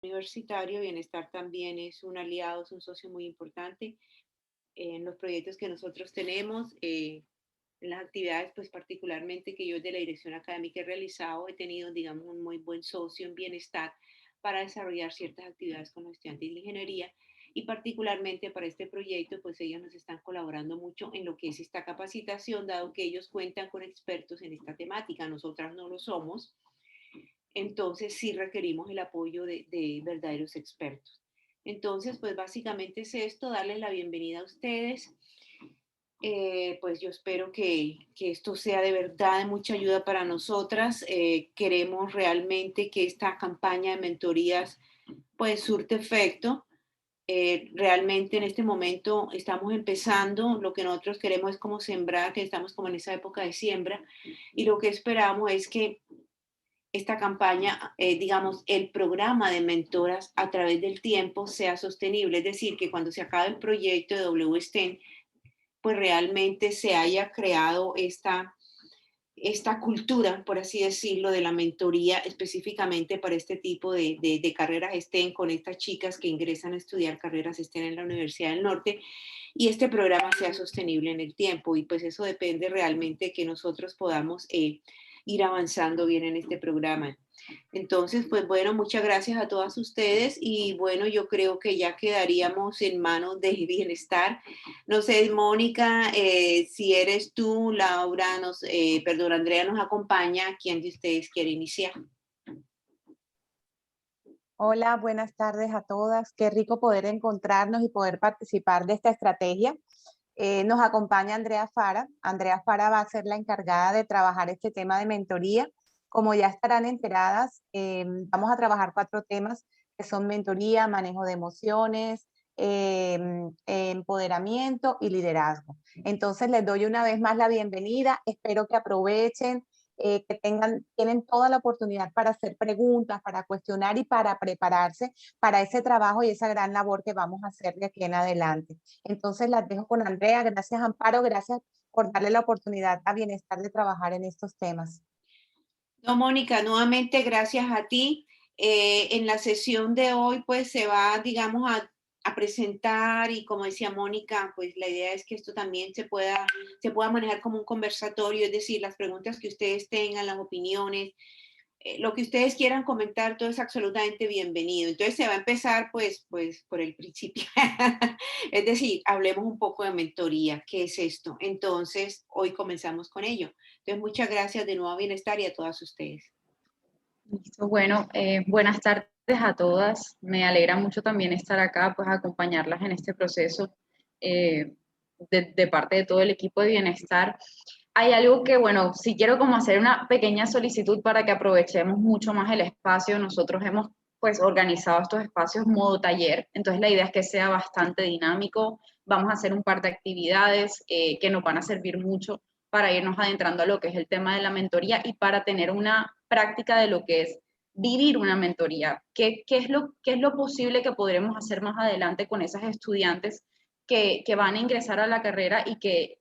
Universitario. Bienestar también es un aliado, es un socio muy importante en los proyectos que nosotros tenemos, en las actividades, pues particularmente que yo de la dirección académica he realizado, he tenido, digamos, un muy buen socio en bienestar para desarrollar ciertas actividades con los estudiantes de ingeniería y particularmente para este proyecto, pues ellos nos están colaborando mucho en lo que es esta capacitación, dado que ellos cuentan con expertos en esta temática, nosotras no lo somos, entonces sí requerimos el apoyo de verdaderos expertos. Entonces, pues básicamente es esto, darles la bienvenida a ustedes. Pues yo espero que esto sea de verdad de mucha ayuda para nosotras. Queremos realmente que esta campaña de mentorías pues surte efecto. Realmente en este momento estamos empezando, lo que nosotros queremos es como sembrar, que estamos como en esa época de siembra, y lo que esperamos es que esta campaña, digamos, el programa de mentoras a través del tiempo sea sostenible, es decir, que cuando se acabe el proyecto de WSTEM, pues realmente se haya creado esta cultura, por así decirlo, de la mentoría específicamente para este tipo de carreras STEM con estas chicas que ingresan a estudiar carreras STEM en la Universidad del Norte y este programa sea sostenible en el tiempo. Y pues eso depende realmente de que nosotros podamos ir avanzando bien en este programa. Entonces, pues bueno, muchas gracias a todas ustedes y bueno, yo creo que ya quedaríamos en manos de bienestar. No sé, Mónica, si eres tú, Laura, perdón, Andrea nos acompaña, ¿quién de ustedes quiere iniciar? Hola, buenas tardes a todas. Qué rico poder encontrarnos y poder participar de esta estrategia. Nos acompaña Andrea Fara. Andrea Fara va a ser la encargada de trabajar este tema de mentoría. Como ya estarán enteradas, vamos a trabajar 4 temas que son mentoría, manejo de emociones, empoderamiento y liderazgo. Entonces les doy una vez más la bienvenida. Espero que aprovechen, tienen toda la oportunidad para hacer preguntas, para cuestionar y para prepararse para ese trabajo y esa gran labor que vamos a hacer de aquí en adelante. Entonces las dejo con Andrea. Gracias, Amparo. Gracias por darle la oportunidad a Bienestar de trabajar en estos temas. No, Mónica, nuevamente gracias a ti. En la sesión de hoy, pues se va, digamos, a presentar y como decía Mónica, pues la idea es que esto también se pueda manejar como un conversatorio, es decir, las preguntas que ustedes tengan, las opiniones, lo que ustedes quieran comentar, todo es absolutamente bienvenido. Entonces se va a empezar pues por el principio. Es decir, hablemos un poco de mentoría, ¿qué es esto? Entonces, hoy comenzamos con ello. Entonces, muchas gracias de nuevo a Bienestar y a todas ustedes. Listo, bueno, buenas tardes a todas. Me alegra mucho también estar acá, pues acompañarlas en este proceso de parte de todo el equipo de bienestar. Hay algo que, bueno, sí quiero como hacer una pequeña solicitud para que aprovechemos mucho más el espacio. Nosotros hemos pues organizado estos espacios modo taller, entonces la idea es que sea bastante dinámico. Vamos a hacer un par de actividades que nos van a servir mucho para irnos adentrando a lo que es el tema de la mentoría y para tener una práctica de lo que es vivir una mentoría. ¿Qué es lo posible que podremos hacer más adelante con esas estudiantes que van a ingresar a la carrera y que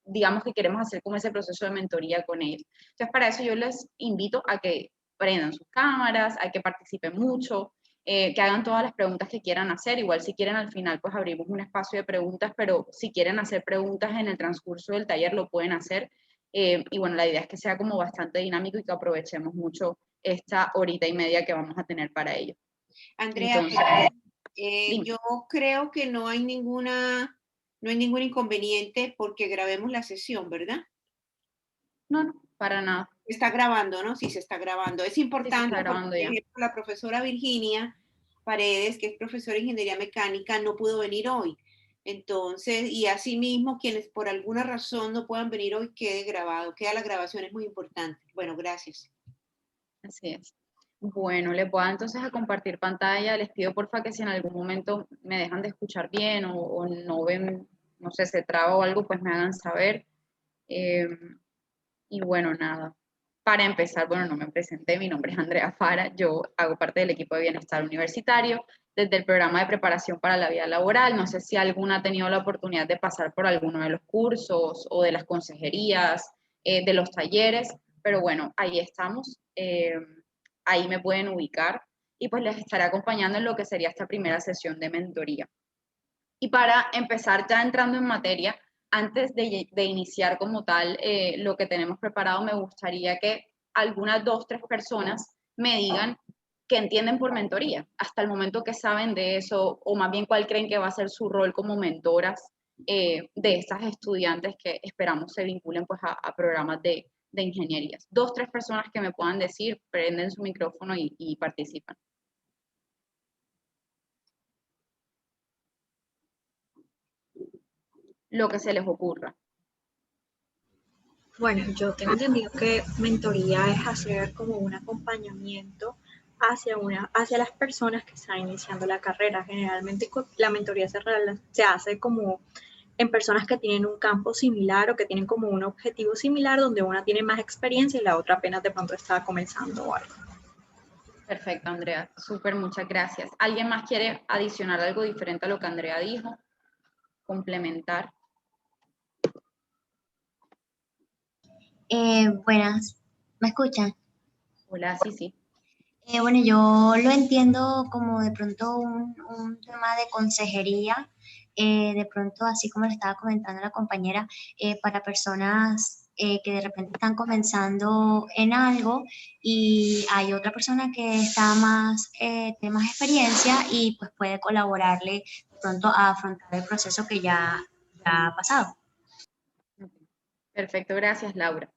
digamos que queremos hacer como ese proceso de mentoría con ellos? Entonces, para eso yo les invito a que prendan sus cámaras, a que participen mucho, que hagan todas las preguntas que quieran hacer. Igual si quieren al final, pues abrimos un espacio de preguntas, pero si quieren hacer preguntas en el transcurso del taller, lo pueden hacer. Y bueno, la idea es que sea como bastante dinámico y que aprovechemos mucho esta horita y media que vamos a tener para ello. Andrea, Entonces, dime. yo creo que no hay ningún inconveniente porque grabemos la sesión, ¿verdad? No, no, para nada. Se está grabando, ¿no? Sí, se está grabando. Es Sí, se importante está porque, grabando por ya. ejemplo, la profesora Virginia Paredes, que es profesora de ingeniería mecánica, no pudo venir hoy. Entonces, y asimismo, quienes por alguna razón no puedan venir hoy, quede grabado. Queda la grabación, es muy importante. Bueno, gracias. Así es. Bueno, les voy a entonces a compartir pantalla. Les pido porfa que si en algún momento me dejan de escuchar bien o no ven, no sé, se traba o algo, pues me hagan saber. Eh, y bueno, nada. Para empezar, bueno, no me presenté, mi nombre es Andrea Fara, yo hago parte del equipo de bienestar universitario desde el programa de preparación para la vida laboral. No sé si alguna ha tenido la oportunidad de pasar por alguno de los cursos o de las consejerías, de los talleres, pero bueno, ahí estamos. Ahí me pueden ubicar. y pues les estaré acompañando en lo que sería esta primera sesión de mentoría. Y para empezar ya entrando en materia, antes de iniciar como tal lo que tenemos preparado, me gustaría que algunas 2 o 3 personas me digan qué entienden por mentoría, hasta el momento que saben de eso, o más bien cuál creen que va a ser su rol como mentoras de estas estudiantes que esperamos se vinculen pues a programas de ingenierías. 2 o 3 personas que me puedan decir, prenden su micrófono y participan. Lo que se les ocurra. Bueno, yo tengo entendido que mentoría es hacer como un acompañamiento hacia las personas que están iniciando la carrera. Generalmente la mentoría se hace como en personas que tienen un campo similar o que tienen como un objetivo similar, donde una tiene más experiencia y la otra apenas de pronto está comenzando o algo. Perfecto, Andrea. Súper, muchas gracias. ¿Alguien más quiere adicionar algo diferente a lo que Andrea dijo? Complementar. Buenas, ¿me escuchan? Hola, sí. Bueno, yo lo entiendo como de pronto un tema de consejería, de pronto así como le estaba comentando la compañera, para personas que de repente están comenzando en algo y hay otra persona que está tiene más experiencia y pues puede colaborarle de pronto a afrontar el proceso que ya ha pasado. Perfecto, gracias, Laura.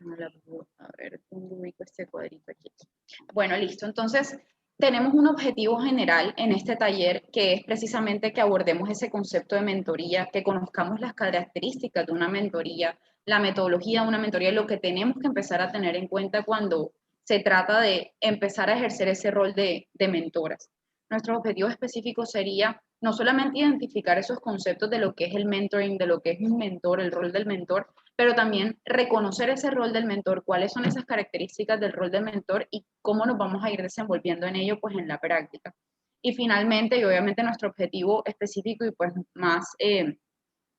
A ver, ¿dónde ubico este cuadrito aquí? Bueno, listo. Entonces, tenemos un objetivo general en este taller que es precisamente que abordemos ese concepto de mentoría, que conozcamos las características de una mentoría, la metodología de una mentoría, lo que tenemos que empezar a tener en cuenta cuando se trata de empezar a ejercer ese rol de mentoras. Nuestro objetivo específico sería no solamente identificar esos conceptos de lo que es el mentoring, de lo que es un mentor, el rol del mentor, pero también reconocer ese rol del mentor, cuáles son esas características del rol del mentor y cómo nos vamos a ir desenvolviendo en ello pues en la práctica. Y finalmente, y obviamente nuestro objetivo específico y pues más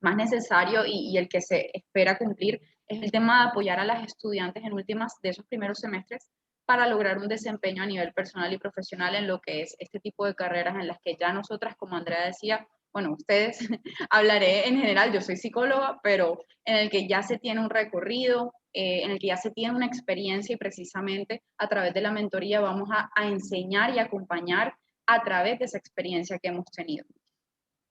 necesario y el que se espera cumplir es el tema de apoyar a las estudiantes en últimas de esos primeros semestres para lograr un desempeño a nivel personal y profesional en lo que es este tipo de carreras en las que ya nosotras, como Andrea decía, bueno, ustedes, hablaré en general, yo soy psicóloga, pero en el que ya se tiene un recorrido, en el que ya se tiene una experiencia y precisamente a través de la mentoría vamos a enseñar y acompañar a través de esa experiencia que hemos tenido.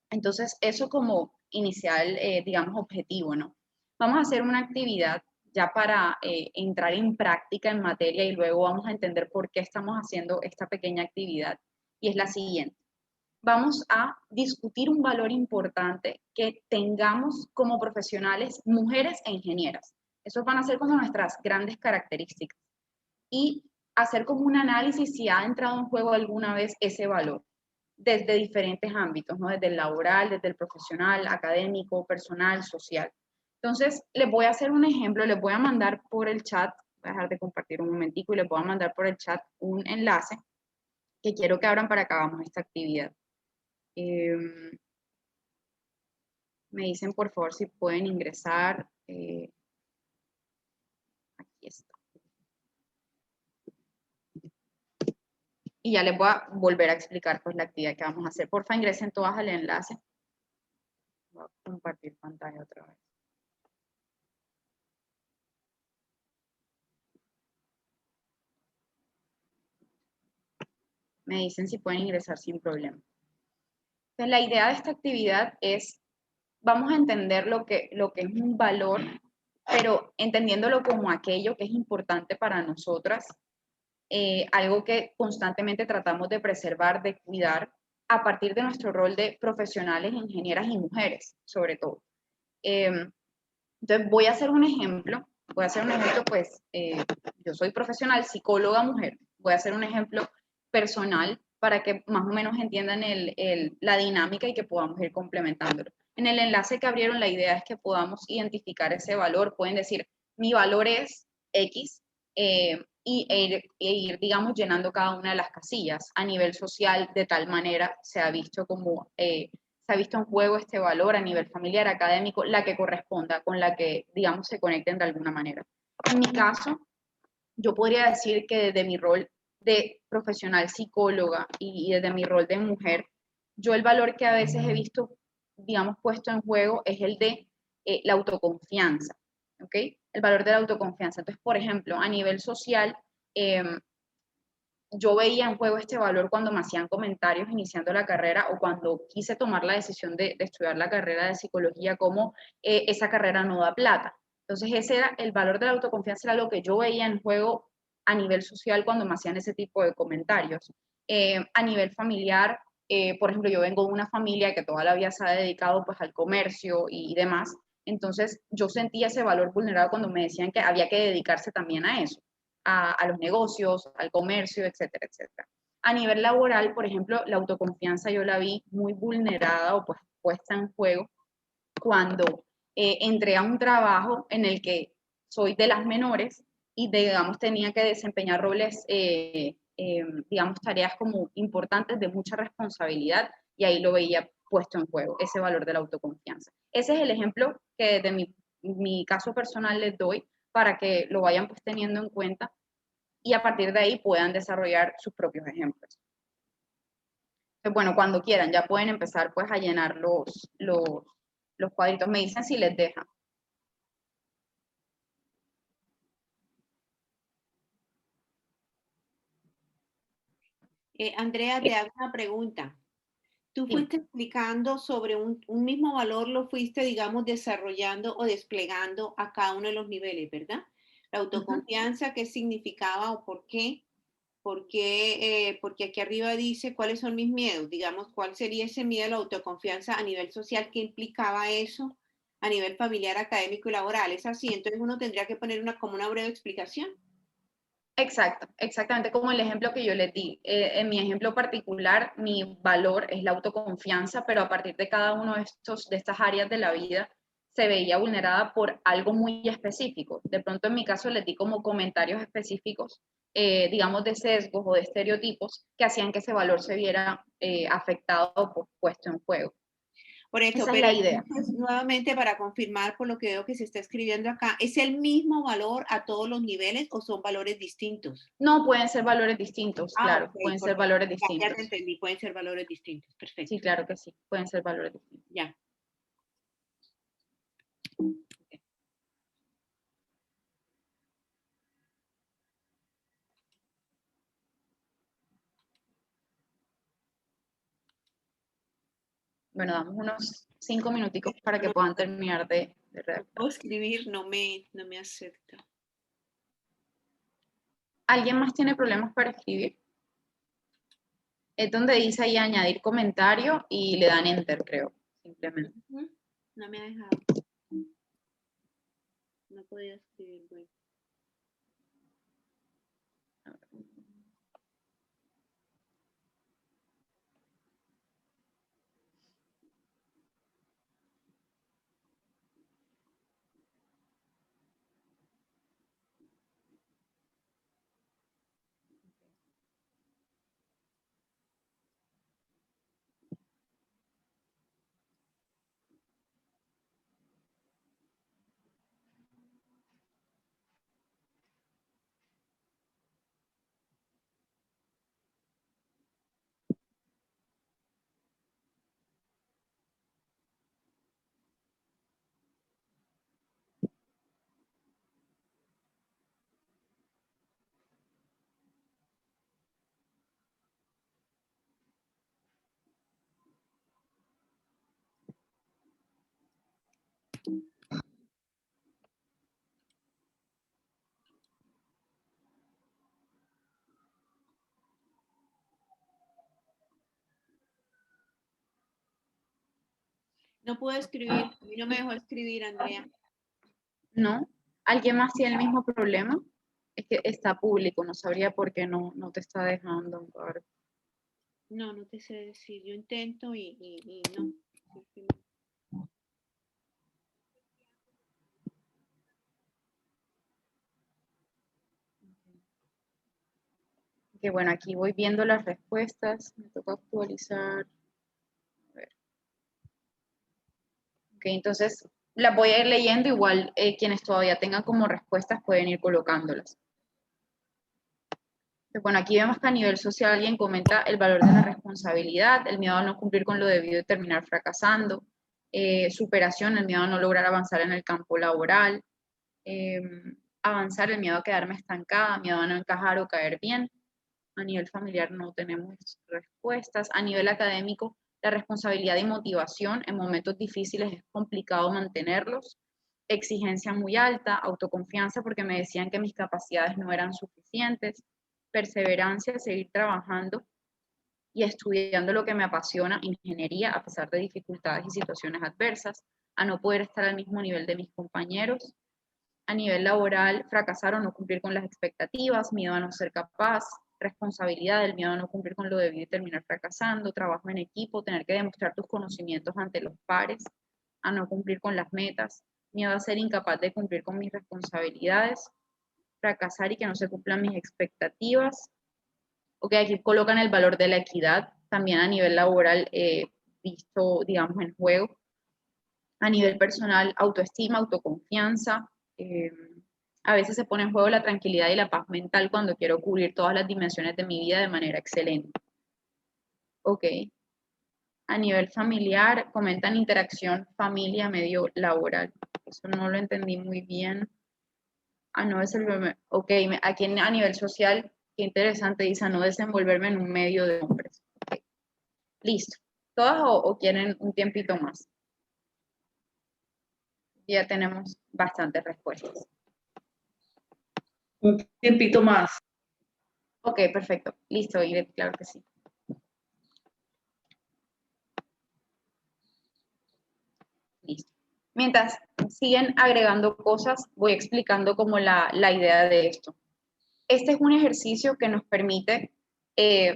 Entonces, eso como inicial, digamos, objetivo, ¿no? Vamos a hacer una actividad ya para entrar en práctica en materia y luego vamos a entender por qué estamos haciendo esta pequeña actividad. Y es la siguiente. Vamos a discutir un valor importante que tengamos como profesionales, mujeres e ingenieras. Esos van a ser como nuestras grandes características. Y hacer como un análisis si ha entrado en juego alguna vez ese valor desde diferentes ámbitos, ¿no? Desde el laboral, desde el profesional, académico, personal, social. Entonces, les voy a hacer un ejemplo, les voy a mandar por el chat, voy a dejar de compartir un momentico y les voy a mandar por el chat un enlace que quiero que abran para que hagamos esta actividad. Me dicen, por favor, si pueden ingresar. Aquí está. Y ya les voy a volver a explicar pues la actividad que vamos a hacer. Porfa, ingresen todas al enlace. Voy a compartir pantalla otra vez. Me dicen si pueden ingresar sin problema. Entonces, la idea de esta actividad es, vamos a entender lo que es un valor, pero entendiéndolo como aquello que es importante para nosotras, algo que constantemente tratamos de preservar, de cuidar, a partir de nuestro rol de profesionales, ingenieras y mujeres, sobre todo. Entonces, voy a hacer un ejemplo, pues, yo soy profesional, psicóloga mujer, voy a hacer un ejemplo personal para que más o menos entiendan la dinámica y que podamos ir complementándolo. En el enlace que abrieron, la idea es que podamos identificar ese valor, pueden decir, mi valor es X, e ir, digamos, llenando cada una de las casillas. A nivel social, de tal manera, se ha visto como... se ha visto en juego este valor a nivel familiar, académico, la que corresponda, con la que, digamos, se conecten de alguna manera. En mi caso, yo podría decir que desde mi rol de profesional psicóloga y desde mi rol de mujer, yo el valor que a veces he visto, digamos, puesto en juego es el de la autoconfianza, ¿ok? El valor de la autoconfianza. Entonces, por ejemplo, a nivel social, yo veía en juego este valor cuando me hacían comentarios iniciando la carrera o cuando quise tomar la decisión de estudiar la carrera de psicología, como esa carrera no da plata. Entonces, ese era el valor de la autoconfianza, era lo que yo veía en juego a nivel social cuando me hacían ese tipo de comentarios. A nivel familiar, por ejemplo, yo vengo de una familia que toda la vida se ha dedicado pues al comercio y demás, entonces yo sentía ese valor vulnerado cuando me decían que había que dedicarse también a eso, a los negocios, al comercio, etcétera, etcétera. A nivel laboral, por ejemplo, la autoconfianza yo la vi muy vulnerada o pues puesta en juego cuando entré a un trabajo en el que soy de las menores y, digamos, tenía que desempeñar roles, digamos, tareas como importantes de mucha responsabilidad, y ahí lo veía puesto en juego, ese valor de la autoconfianza. Ese es el ejemplo que de mi caso personal les doy para que lo vayan pues teniendo en cuenta y a partir de ahí puedan desarrollar sus propios ejemplos. Entonces, bueno, cuando quieran ya pueden empezar pues a llenar los cuadritos. Me dicen si les deja. Andrea, te hago una pregunta. Tú Sí. fuiste explicando sobre un mismo valor, lo fuiste, digamos, desarrollando o desplegando a cada uno de los niveles, ¿verdad? La autoconfianza, ¿qué significaba o por qué? Porque aquí arriba dice cuáles son mis miedos, digamos, cuál sería ese miedo a la autoconfianza a nivel social, qué implicaba eso a nivel familiar, académico y laboral. Es así, entonces uno tendría que poner como una breve explicación. Exacto, exactamente como el ejemplo que yo les di. En mi ejemplo particular, mi valor es la autoconfianza, pero a partir de cada uno de estas áreas de la vida se veía vulnerada por algo muy específico. De pronto en mi caso les di como comentarios específicos, digamos de sesgos o de estereotipos que hacían que ese valor se viera afectado o puesto en juego. Por eso, Esa es pero la idea. entonces, nuevamente para confirmar por lo que veo que se está escribiendo acá, ¿es el mismo valor a todos los niveles o son valores distintos? No, pueden ser valores distintos, Ah, claro, ok, pueden ser correcto. valores Ya te distintos. entendí, pueden ser valores distintos. Sí, Perfecto. claro que sí, pueden ser valores distintos. Ya. Bueno, damos unos 5 minuticos para que puedan terminar de redactar. Puedo escribir, no me acepta. ¿Alguien más tiene problemas para escribir? Es donde dice ahí añadir comentario y le dan enter, creo, simplemente. No me ha dejado. No podía escribir, bueno. No puedo escribir, a mí no me dejó escribir, Andrea. ¿No? ¿Alguien más tiene el mismo problema? Es que está público, no sabría por qué no te está dejando. No, no te sé decir. Yo intento y no. Que bueno, aquí voy viendo las respuestas, me toca actualizar. A ver. Ok, entonces las voy a ir leyendo, igual quienes todavía tengan como respuestas pueden ir colocándolas. Bueno, aquí vemos que a nivel social alguien comenta el valor de la responsabilidad, el miedo a no cumplir con lo debido y terminar fracasando, superación, el miedo a no lograr avanzar en el campo laboral, avanzar, el miedo a quedarme estancada, miedo a no encajar o caer bien. A nivel familiar no tenemos respuestas. A nivel académico, la responsabilidad y motivación en momentos difíciles es complicado mantenerlos. Exigencia muy alta, autoconfianza porque me decían que mis capacidades no eran suficientes, perseverancia, seguir trabajando y estudiando lo que me apasiona, ingeniería, a pesar de dificultades y situaciones adversas, a no poder estar al mismo nivel de mis compañeros. A nivel laboral, fracasar o no cumplir con las expectativas, miedo a no ser capaz, responsabilidad, el miedo a no cumplir con lo debido y terminar fracasando, trabajo en equipo, tener que demostrar tus conocimientos ante los pares, a no cumplir con las metas, miedo a ser incapaz de cumplir con mis responsabilidades, fracasar y que no se cumplan mis expectativas. Ok, aquí colocan el valor de la equidad, también a nivel laboral visto, digamos, en juego. A nivel personal, autoestima, autoconfianza. A veces se pone en juego la tranquilidad y la paz mental cuando quiero cubrir todas las dimensiones de mi vida de manera excelente. Ok. A nivel familiar, comentan interacción familia-medio laboral. Eso no lo entendí muy bien. A no desenvolverme. Ok, aquí a nivel social, qué interesante, dice, a no desenvolverme en un medio de hombres. Okay. Listo. ¿Todas o quieren un tiempito más? Ya tenemos bastantes respuestas. Un tiempito más. Ok, perfecto. Listo, Ingrid, claro que sí. Listo. Mientras siguen agregando cosas, voy explicando como la idea de esto. Este es un ejercicio que nos permite,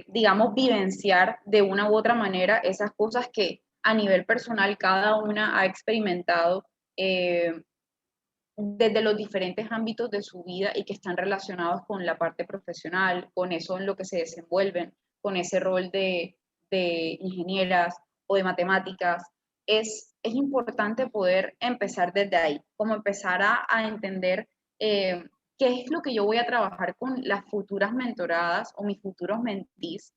digamos, vivenciar de una u otra manera esas cosas que a nivel personal cada una ha experimentado desde los diferentes ámbitos de su vida y que están relacionados con la parte profesional, con eso en lo que se desenvuelven, con ese rol de ingenieras o de matemáticas. Es importante poder empezar desde ahí, como empezar a entender qué es lo que yo voy a trabajar con las futuras mentoradas o mis futuros mentees.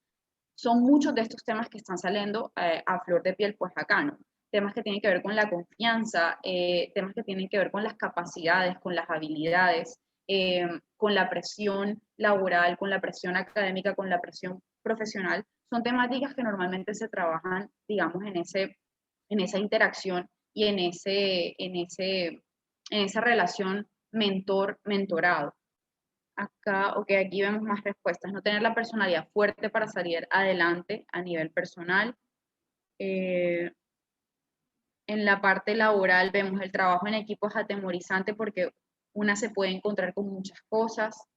Son muchos de estos temas que están saliendo a flor de piel pues acá, ¿no? Temas que tienen que ver con la confianza, temas que tienen que ver con las capacidades, con las habilidades, con la presión laboral, con la presión académica, con la presión profesional. Son temáticas que normalmente se trabajan, digamos, en esa interacción y en esa relación mentor-mentorado. Acá, ok, aquí vemos más respuestas. No tener la personalidad fuerte para salir adelante a nivel personal. En la parte laboral vemos el trabajo en equipo es atemorizante porque una se puede encontrar con muchas cosas.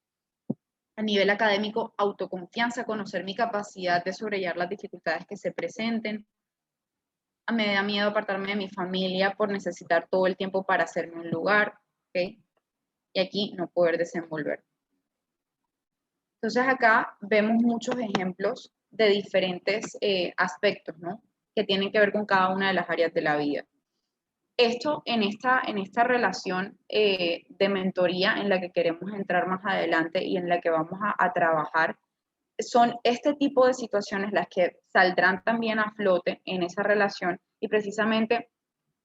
A nivel académico, autoconfianza, conocer mi capacidad de sobrellevar las dificultades que se presenten. Me da miedo apartarme de mi familia por necesitar todo el tiempo para hacerme un lugar, ¿ok? Y aquí no poder desenvolver. Entonces acá vemos muchos ejemplos de diferentes aspectos, ¿no? Que tienen que ver con cada una de las áreas de la vida. Esto en esta relación de mentoría en la que queremos entrar más adelante y en la que vamos a trabajar, son este tipo de situaciones las que saldrán también a flote en esa relación y precisamente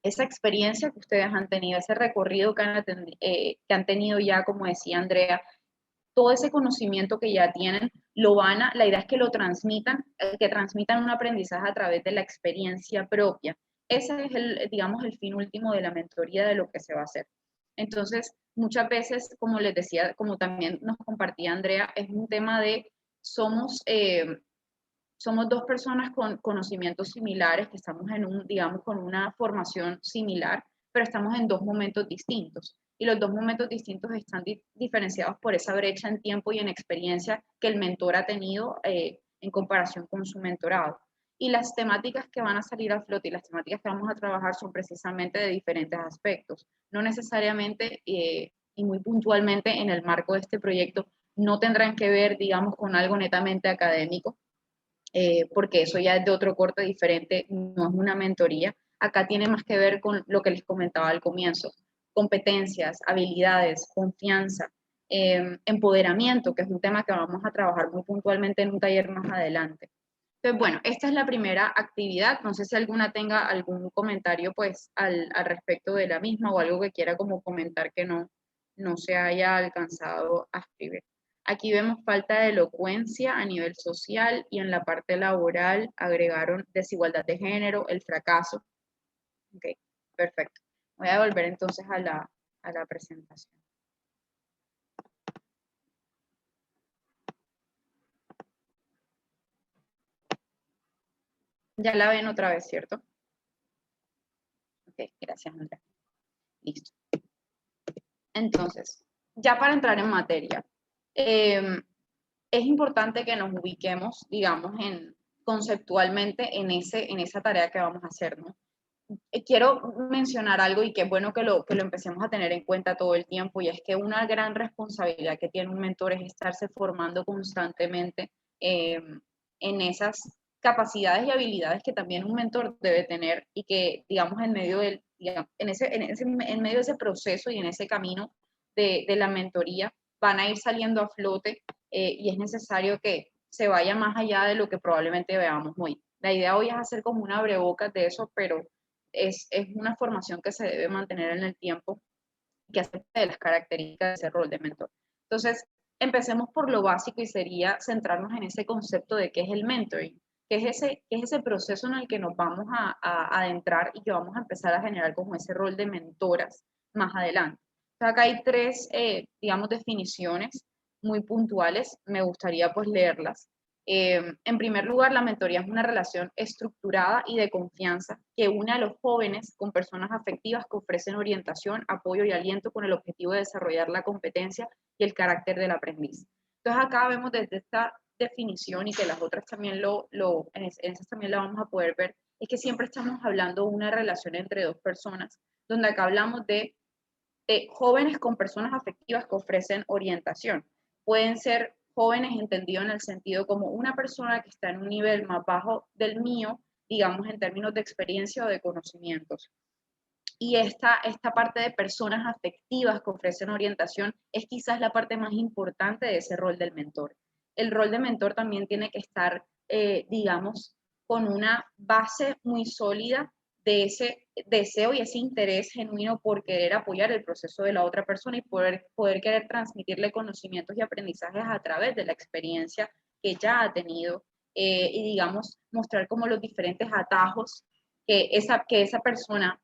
esa experiencia que ustedes han tenido, ese recorrido que han tenido ya, como decía Andrea, todo ese conocimiento que ya tienen, la idea es que lo transmitan, que transmitan un aprendizaje a través de la experiencia propia. Ese es digamos, el fin último de la mentoría de lo que se va a hacer. Entonces, muchas veces, como les decía, como también nos compartía Andrea, es un tema de somos dos personas con conocimientos similares, que estamos digamos, con una formación similar, pero estamos en dos momentos distintos. Y los dos momentos distintos están diferenciados por esa brecha en tiempo y en experiencia que el mentor ha tenido en comparación con su mentorado. Y las temáticas que van a salir a flote y las temáticas que vamos a trabajar son precisamente de diferentes aspectos. No necesariamente y muy puntualmente en el marco de este proyecto no tendrán que ver, digamos, con algo netamente académico, porque eso ya es de otro corte diferente, no es una mentoría. Acá tiene más que ver con lo que les comentaba al comienzo, competencias, habilidades, confianza, empoderamiento, que es un tema que vamos a trabajar muy puntualmente en un taller más adelante. Entonces, bueno, esta es la primera actividad. No sé si alguna tenga algún comentario pues al respecto de la misma o algo que quiera como comentar que no se haya alcanzado a escribir. Aquí vemos falta de elocuencia a nivel social y en la parte laboral agregaron desigualdad de género, el fracaso. Ok, perfecto. Voy a volver entonces a la presentación. Ya la ven otra vez, ¿cierto? Ok, gracias, Andrea. Listo. Entonces, ya para entrar en materia, es importante que nos ubiquemos, digamos, conceptualmente en esa tarea que vamos a hacer, ¿no? Quiero mencionar algo y que es bueno que lo empecemos a tener en cuenta todo el tiempo, y es que una gran responsabilidad que tiene un mentor es estarse formando constantemente en esas capacidades y habilidades que también un mentor debe tener, y que, digamos, en medio en medio de ese proceso y en ese camino de la mentoría van a ir saliendo a flote, y es necesario que se vaya más allá de lo que probablemente veamos hoy. La idea hoy es hacer como una abrebocas de eso, pero es una formación que se debe mantener en el tiempo, que hace de las características de ese rol de mentor. Entonces, empecemos por lo básico y sería centrarnos en ese concepto de qué es el mentoring, qué es ese proceso en el que nos vamos a adentrar y que vamos a empezar a generar como ese rol de mentoras más adelante. Entonces, acá hay tres, digamos, definiciones muy puntuales, me gustaría pues leerlas. En primer lugar, la mentoría es una relación estructurada y de confianza que une a los jóvenes con personas afectivas que ofrecen orientación, apoyo y aliento con el objetivo de desarrollar la competencia y el carácter del aprendiz. Entonces acá vemos desde esta definición, y que las otras también en esas también la vamos a poder ver, es que siempre estamos hablando de una relación entre dos personas, donde acá hablamos de jóvenes con personas afectivas que ofrecen orientación. Pueden ser jóvenes entendidos en el sentido como una persona que está en un nivel más bajo del mío, digamos en términos de experiencia o de conocimientos. Y esta parte de personas afectivas que ofrecen orientación es quizás la parte más importante de ese rol del mentor. El rol de mentor también tiene que estar, digamos, con una base muy sólida de ese deseo y ese interés genuino por querer apoyar el proceso de la otra persona y poder querer transmitirle conocimientos y aprendizajes a través de la experiencia que ya ha tenido, y digamos, mostrar como los diferentes atajos que esa persona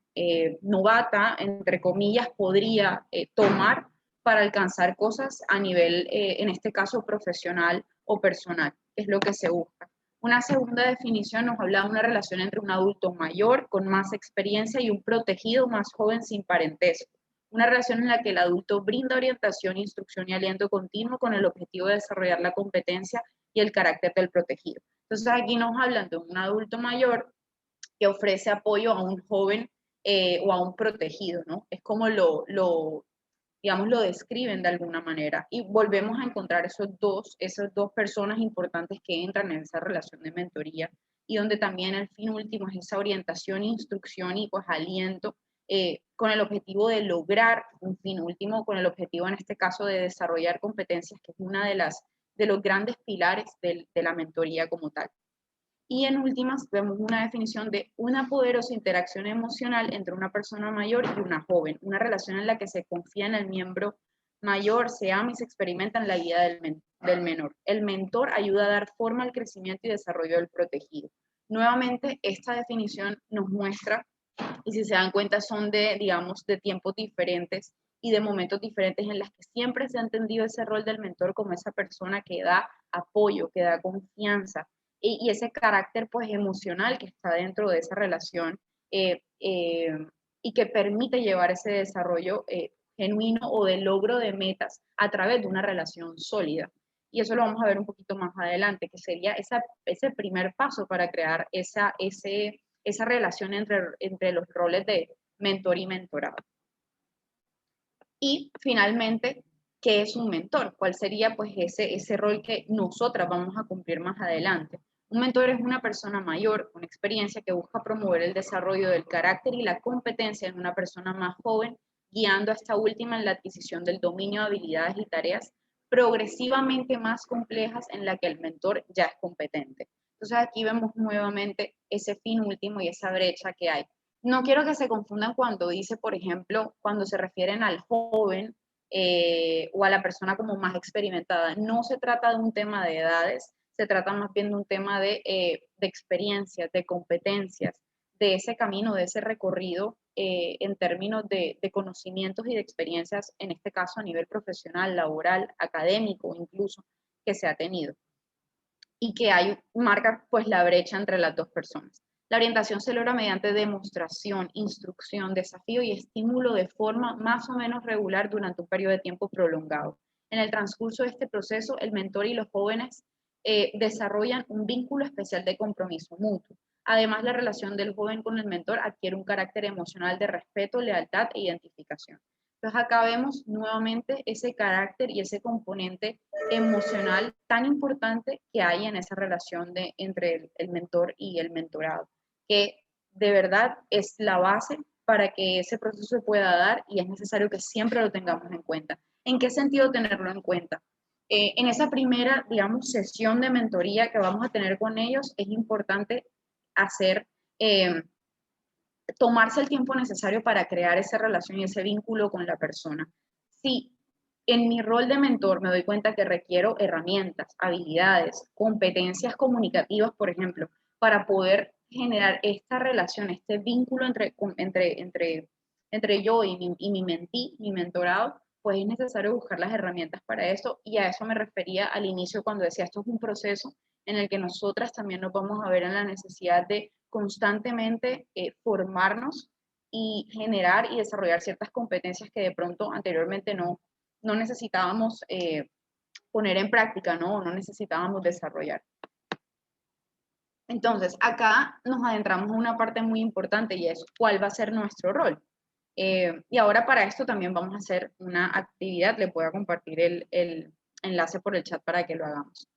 novata, entre comillas, podría tomar para alcanzar cosas a nivel, en este caso, profesional o personal, es lo que se busca. Una segunda definición nos habla de una relación entre un adulto mayor con más experiencia y un protegido más joven sin parentesco. Una relación en la que el adulto brinda orientación, instrucción y aliento continuo con el objetivo de desarrollar la competencia y el carácter del protegido. Entonces aquí nos hablan de un adulto mayor que ofrece apoyo a un joven o a un protegido, ¿no? Es como digamos, lo describen de alguna manera. Y volvemos a encontrar esas dos personas importantes que entran en esa relación de mentoría, y donde también el fin último es esa orientación, instrucción y pues aliento, con el objetivo de lograr un fin último, con el objetivo en este caso de desarrollar competencias, que es una de los grandes pilares de la mentoría como tal. Y en últimas, vemos una definición de una poderosa interacción emocional entre una persona mayor y una joven, una relación en la que se confía en el miembro mayor, se ama y se experimenta en la guía del menor. El mentor ayuda a dar forma al crecimiento y desarrollo del protegido. Nuevamente, esta definición nos muestra, y si se dan cuenta, son digamos, de tiempos diferentes y de momentos diferentes en las que siempre se ha entendido ese rol del mentor como esa persona que da apoyo, que da confianza, y ese carácter pues emocional que está dentro de esa relación, y que permite llevar ese desarrollo genuino o de logro de metas a través de una relación sólida. Y eso lo vamos a ver un poquito más adelante, que sería ese primer paso para crear esa relación entre los roles de mentor y mentorado. Y finalmente, ¿qué es un mentor? ¿Cuál sería pues ese rol que nosotras vamos a cumplir más adelante? Un mentor es una persona mayor con experiencia que busca promover el desarrollo del carácter y la competencia en una persona más joven, guiando a esta última en la adquisición del dominio de habilidades y tareas progresivamente más complejas en la que el mentor ya es competente. Entonces aquí vemos nuevamente ese fin último y esa brecha que hay. No quiero que se confundan cuando dice, por ejemplo, cuando se refieren al joven o a la persona como más experimentada. No se trata de un tema de edades, se trata más bien de un tema de experiencias, de competencias, de ese camino, de ese recorrido en términos de conocimientos y de experiencias, en este caso a nivel profesional, laboral, académico incluso, que se ha tenido. Y que marca pues la brecha entre las dos personas. La orientación se logra mediante demostración, instrucción, desafío y estímulo de forma más o menos regular durante un periodo de tiempo prolongado. En el transcurso de este proceso, el mentor y los jóvenes desarrollan un vínculo especial de compromiso mutuo. Además, la relación del joven con el mentor adquiere un carácter emocional de respeto, lealtad e identificación. Entonces acá vemos nuevamente ese carácter y ese componente emocional tan importante que hay en esa relación entre el mentor y el mentorado, que de verdad es la base para que ese proceso se pueda dar y es necesario que siempre lo tengamos en cuenta. ¿En qué sentido tenerlo en cuenta? En esa primera, digamos, sesión de mentoría que vamos a tener con ellos, es importante hacer, tomarse el tiempo necesario para crear esa relación y ese vínculo con la persona. Si en mi rol de mentor me doy cuenta que requiero herramientas, habilidades, competencias comunicativas, por ejemplo, para poder generar esta relación, este vínculo entre yo y mi mentí, mi mentorado, pues es necesario buscar las herramientas para eso, y a eso me refería al inicio cuando decía esto es un proceso en el que nosotras también nos vamos a ver en la necesidad de constantemente formarnos y generar y desarrollar ciertas competencias que de pronto anteriormente no necesitábamos poner en práctica, ¿no? No necesitábamos desarrollar. Entonces, acá nos adentramos en una parte muy importante y es cuál va a ser nuestro rol. Y ahora para esto también vamos a hacer una actividad, le voy a compartir el enlace por el chat para que lo hagamos.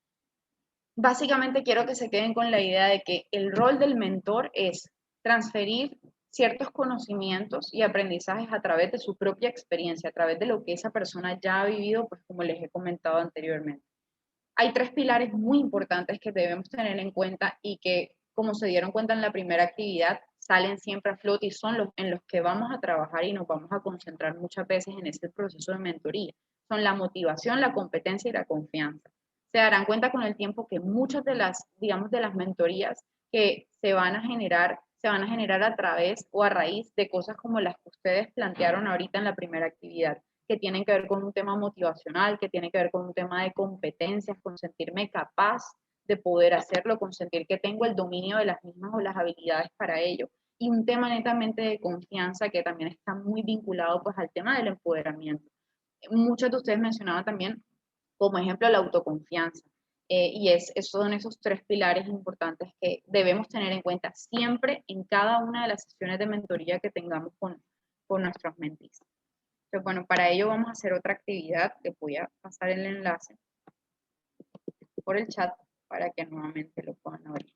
Básicamente quiero que se queden con la idea de que el rol del mentor es transferir ciertos conocimientos y aprendizajes a través de su propia experiencia, a través de lo que esa persona ya ha vivido, pues como les he comentado anteriormente. Hay 3 pilares muy importantes que debemos tener en cuenta y que, como se dieron cuenta en la primera actividad, salen siempre a flote y son los en los que vamos a trabajar y nos vamos a concentrar muchas veces en este proceso de mentoría. Son la motivación, la competencia y la confianza. Se darán cuenta con el tiempo que muchas de las, digamos, de las mentorías que se van a generar a través o a raíz de cosas como las que ustedes plantearon ahorita en la primera actividad, que tienen que ver con un tema motivacional, que tienen que ver con un tema de competencias, con sentirme capaz de poder hacerlo, con sentir que tengo el dominio de las mismas o las habilidades para ello, y un tema netamente de confianza que también está muy vinculado pues al tema del empoderamiento. Muchos de ustedes mencionaban también como ejemplo la autoconfianza. Y son esos 3 pilares importantes que debemos tener en cuenta siempre en cada una de las sesiones de mentoría que tengamos con nuestros mentees. Entonces, bueno, para ello vamos a hacer otra actividad. Les voy a pasar el enlace por el chat para que nuevamente lo puedan abrir.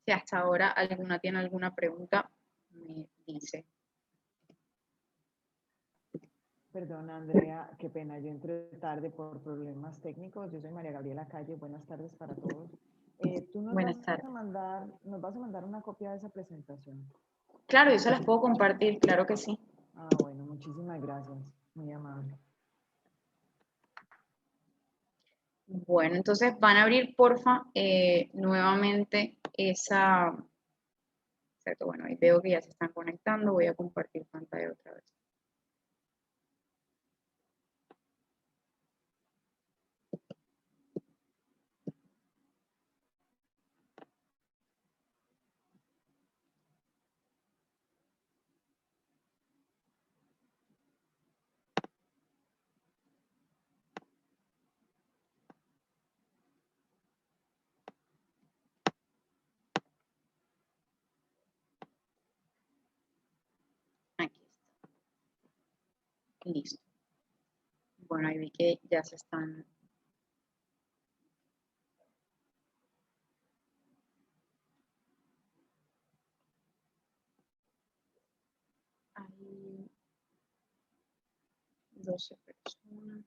Si hasta ahora alguna tiene alguna pregunta, me dice. Perdona, Andrea, qué pena, yo entré tarde por problemas técnicos. Yo soy María Gabriela Calle, buenas tardes para todos. Tú Buenas tardes. nos vas a mandar una copia de esa presentación. Claro, yo se las puedo compartir, claro que sí. Ah, bueno, muchísimas gracias, muy amable. Bueno, entonces van a abrir, porfa, nuevamente esa... Exacto, bueno, ahí veo que ya se están conectando, voy a compartir pantalla otra vez. Aquí está. Listo. Bueno, ahí vi que ya se están... 12 personas.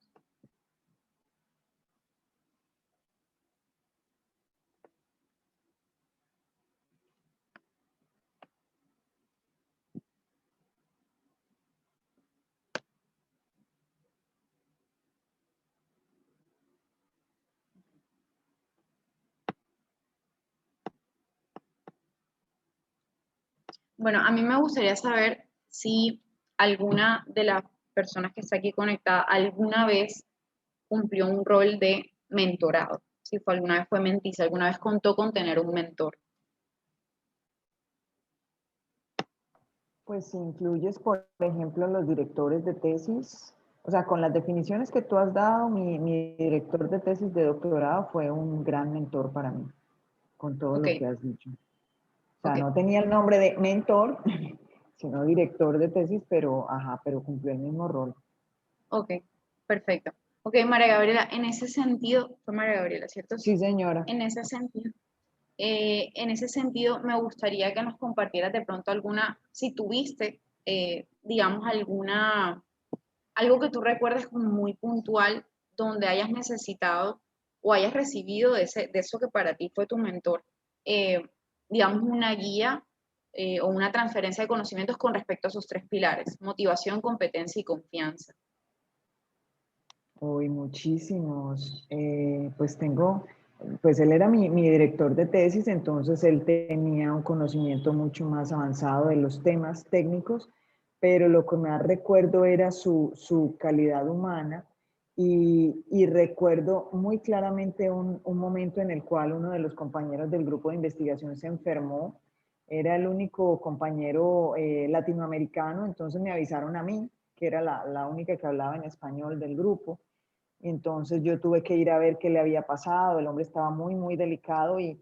Bueno, a mí me gustaría saber si alguna de las personas que está aquí conectada alguna vez cumplió un rol de mentorado, si fue alguna vez fue mentí, si alguna vez contó con tener un mentor. Pues si incluyes, por ejemplo, los directores de tesis, o sea, con las definiciones que tú has dado, mi director de tesis de doctorado fue un gran mentor para mí, con todo Ok, lo que has dicho. O sea, ok, no tenía el nombre de mentor, sino director de tesis, pero, ajá, pero cumplió el mismo rol. ok, perfecto. Ok, María Gabriela, en ese sentido, fue María Gabriela, ¿cierto? Sí, señora. En ese sentido, me gustaría que nos compartieras de pronto alguna, si tuviste, digamos, algo que tú recuerdes como muy puntual, donde hayas necesitado o hayas recibido de eso que para ti fue tu mentor, digamos, una guía o una transferencia de conocimientos con respecto a sus tres pilares: motivación, competencia y confianza. Hoy muchísimos. Pues tengo, pues él era mi director de tesis, entonces él tenía un conocimiento mucho más avanzado de los temas técnicos, pero lo que más recuerdo era su calidad humana y recuerdo muy claramente un momento en el cual uno de los compañeros del grupo de investigación se enfermó. Era el único compañero latinoamericano, entonces me avisaron a mí, que era la única que hablaba en español del grupo. Entonces yo tuve que ir a ver qué le había pasado, el hombre estaba muy, muy delicado y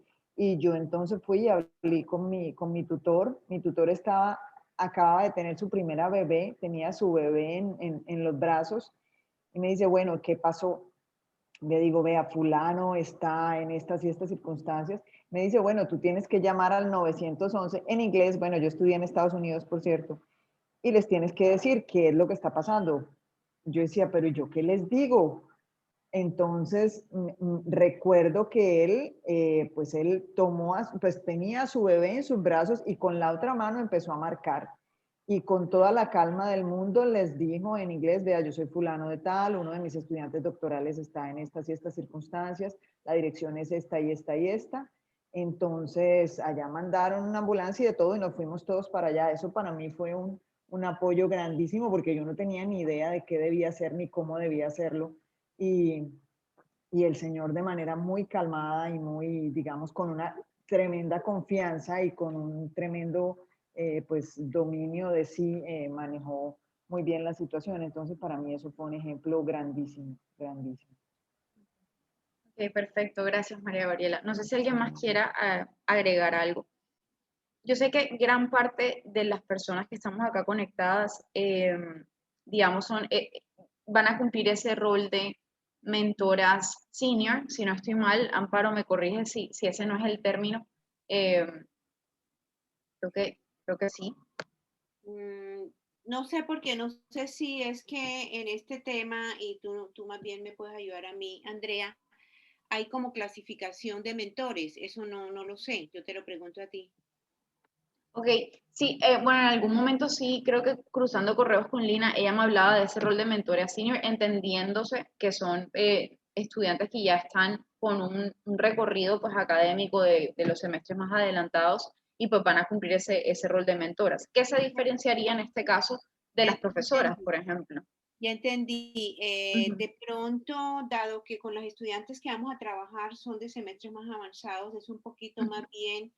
yo entonces fui y hablé con mi tutor. Mi tutor acababa de tener su primera bebé, tenía su bebé en los brazos y me dice, bueno, ¿qué pasó? Le digo, vea, fulano está en estas y estas circunstancias. Me dice, bueno, tú tienes que llamar al 911 en inglés. Bueno, yo estudié en Estados Unidos, por cierto, y les tienes que decir qué es lo que está pasando. Yo decía, pero ¿yo qué les digo? Entonces, recuerdo que él, pues él tomó, pues tenía a su bebé en sus brazos y con la otra mano empezó a marcar. Y con toda la calma del mundo les dijo en inglés, vea, yo soy fulano de tal, uno de mis estudiantes doctorales está en estas y estas circunstancias, la dirección es esta y esta y esta. Entonces, allá mandaron una ambulancia y de todo y nos fuimos todos para allá. Eso para mí fue un apoyo grandísimo porque yo no tenía ni idea de qué debía hacer ni cómo debía hacerlo y, y el Señor de manera muy calmada y muy, digamos, con una tremenda confianza y con un tremendo, pues, dominio de sí, manejó muy bien la situación. Entonces, para mí eso fue un ejemplo grandísimo, grandísimo. Ok, perfecto, gracias María Gabriela. No sé si alguien más quiera agregar algo. Yo sé que gran parte de las personas que estamos acá conectadas, digamos, van a cumplir ese rol de mentoras senior, si no estoy mal. Amparo, me corrige si ese no es el término. Eh, creo que sí. No sé porque no sé si es que en este tema, y tú más bien me puedes ayudar a mí, Andrea, hay como clasificación de mentores. Eso no lo sé. Yo te lo pregunto a ti. Ok, sí, bueno, en algún momento sí, creo que cruzando correos con Lina, ella me hablaba de ese rol de mentora senior, entendiéndose que son estudiantes que ya están con un recorrido pues académico de los semestres más adelantados y pues van a cumplir ese rol de mentoras. ¿Qué se diferenciaría en este caso de Ya las profesoras, por ejemplo? Ya entendí. Ujú, De pronto, dado que con las estudiantes que vamos a trabajar son de semestres más avanzados, es un poquito ujú. más bien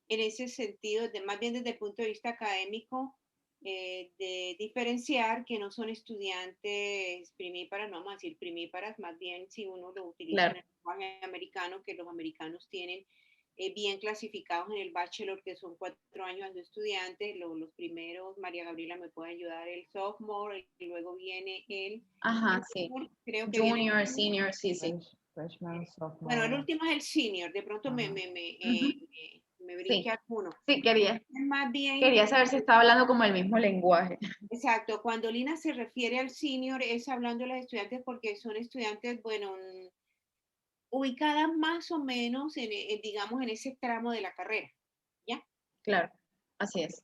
en ese sentido, más bien desde el punto de vista académico, de diferenciar que no son estudiantes primíparas, no vamos a decir primíparas, más bien si uno lo utiliza en Claro, el lenguaje americano, que los americanos tienen bien clasificados en el bachelor, que son 4 años de estudiantes. Los primeros, María Gabriela me puede ayudar, el sophomore, y luego viene ajá, el sí. junior, creo que viene Junior, el junior. senior, sí, sí. Freshman, Bueno, el sophomore. último es el senior, de pronto Ajá. Ujú. Me brinqué alguno. Sí, quería Más bien, saber si estaba hablando como el mismo lenguaje. exacto, cuando Lina se refiere al senior es hablando de los estudiantes porque son estudiantes, bueno, ubicadas más o menos digamos, en ese tramo de la carrera, ¿ya? Claro, así es.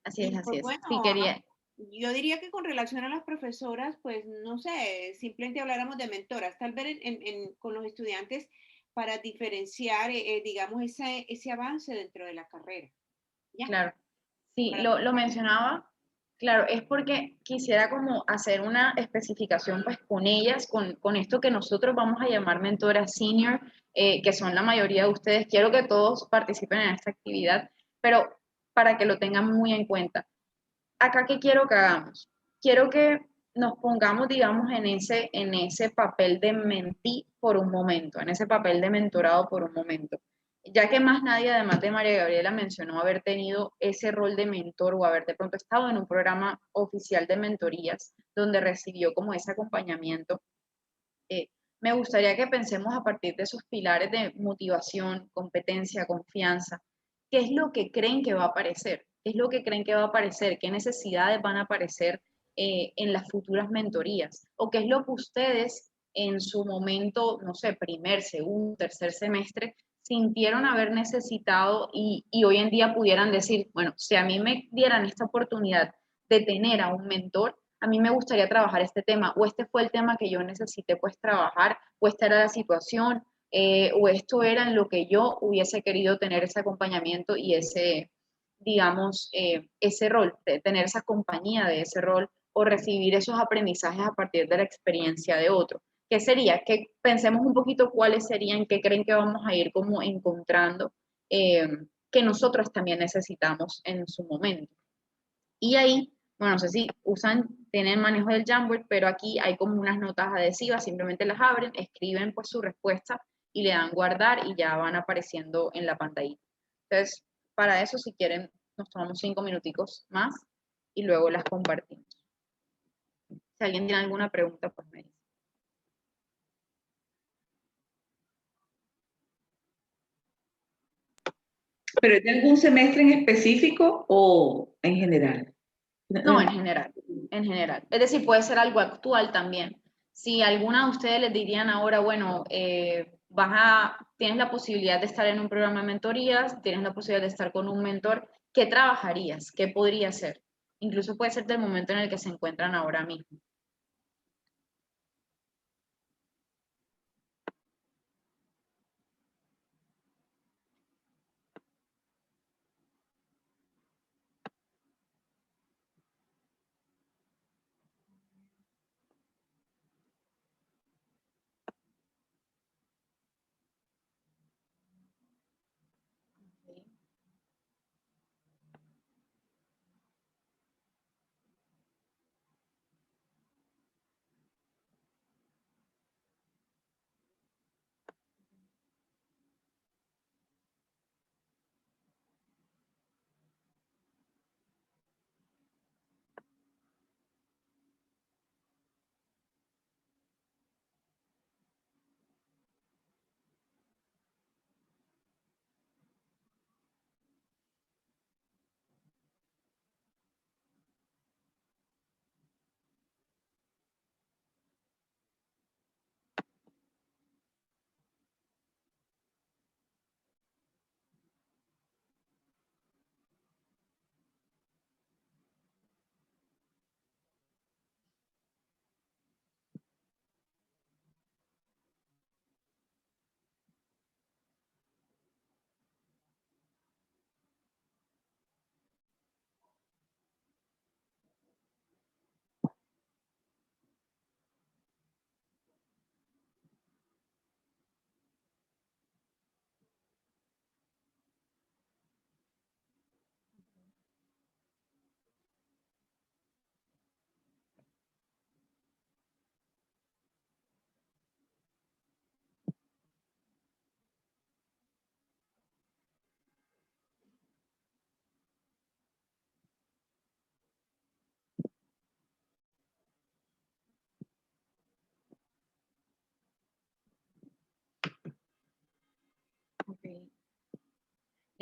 Así es, Y así pues es. bueno, Sí, quería. yo diría que con relación a las profesoras, pues no sé, simplemente habláramos de mentoras, tal vez con los estudiantes para diferenciar, digamos, ese avance dentro de la carrera, ¿ya? Claro. Sí, Para lo mencionaba, claro, es porque quisiera como hacer una especificación pues con ellas, con esto que nosotros vamos a llamar mentoras senior, que son la mayoría de ustedes. Quiero que todos participen en esta actividad, pero para que lo tengan muy en cuenta. Acá, ¿qué quiero que hagamos? Quiero que nos pongamos, digamos, en ese papel de mentí por un momento, en ese papel de mentorado por un momento. Ya que más nadie, además de María Gabriela, mencionó haber tenido ese rol de mentor o haber de pronto estado en un programa oficial de mentorías donde recibió como ese acompañamiento. Me gustaría que pensemos a partir de esos pilares de motivación, competencia, confianza. ¿Qué es lo que creen que va a aparecer? ¿Qué es lo que creen que va a aparecer? ¿Qué necesidades van a aparecer en las futuras mentorías? ¿O qué es lo que ustedes en su momento, no sé, primer, segundo, tercer semestre, sintieron haber necesitado y hoy en día pudieran decir, bueno, si a mí me dieran esta oportunidad de tener a un mentor, a mí me gustaría trabajar este tema, o este fue el tema que yo necesité pues trabajar, o esta era la situación, o esto era en lo que yo hubiese querido tener ese acompañamiento y ese, digamos, ese rol, de tener esa compañía de ese rol, o recibir esos aprendizajes a partir de la experiencia de otro. ¿Qué sería? Que pensemos un poquito cuáles serían, qué creen que vamos a ir como encontrando, que nosotros también necesitamos en su momento. Y ahí, bueno, no sé si tienen manejo del Jamboard, pero aquí hay como unas notas adhesivas, simplemente las abren, escriben pues su respuesta y le dan guardar y ya van apareciendo en la pantalla. Entonces, para eso, si quieren, nos tomamos 5 minuticos más y luego las compartimos. Si alguien tiene alguna pregunta, pues me dice. ¿Pero es de algún semestre en específico o en general? No, en general, en general. Es decir, puede ser algo actual también. Si alguna de ustedes les dirían ahora, bueno, tienes la posibilidad de estar en un programa de mentorías, tienes la posibilidad de estar con un mentor, ¿qué trabajarías? ¿Qué podría ser? Incluso puede ser del momento en el que se encuentran ahora mismo.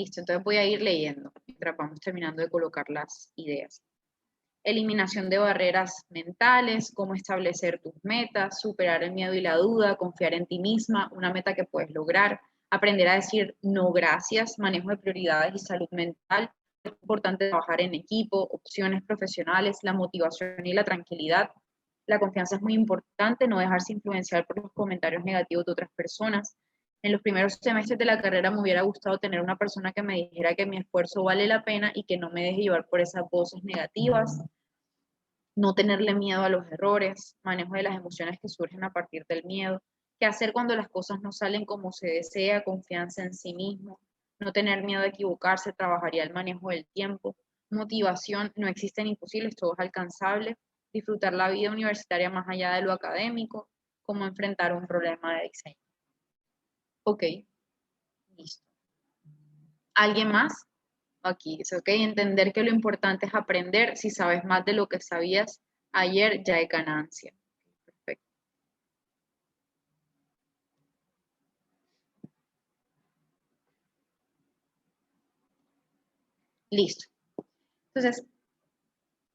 Listo, entonces voy a ir leyendo mientras vamos terminando de colocar las ideas. Eliminación de barreras mentales, cómo establecer tus metas, superar el miedo y la duda, confiar en ti misma, una meta que puedes lograr, aprender a decir no gracias, manejo de prioridades y salud mental. Es importante trabajar en equipo, opciones profesionales, la motivación y la tranquilidad. La confianza es muy importante, no dejarse influenciar por los comentarios negativos de otras personas. En los primeros semestres de la carrera me hubiera gustado tener una persona que me dijera que mi esfuerzo vale la pena y que no me deje llevar por esas voces negativas. No tenerle miedo a los errores, manejo de las emociones que surgen a partir del miedo, qué hacer cuando las cosas no salen como se desea, confianza en sí mismo, no tener miedo a equivocarse, trabajaría el manejo del tiempo, motivación, no existen imposibles, todo es alcanzable, disfrutar la vida universitaria más allá de lo académico, cómo enfrentar un problema de diseño. Ok, listo. ¿Alguien más? Aquí dice, ok, entender que lo importante es aprender. Si sabes más de lo que sabías ayer, ya es ganancia. Perfecto. Listo. Entonces,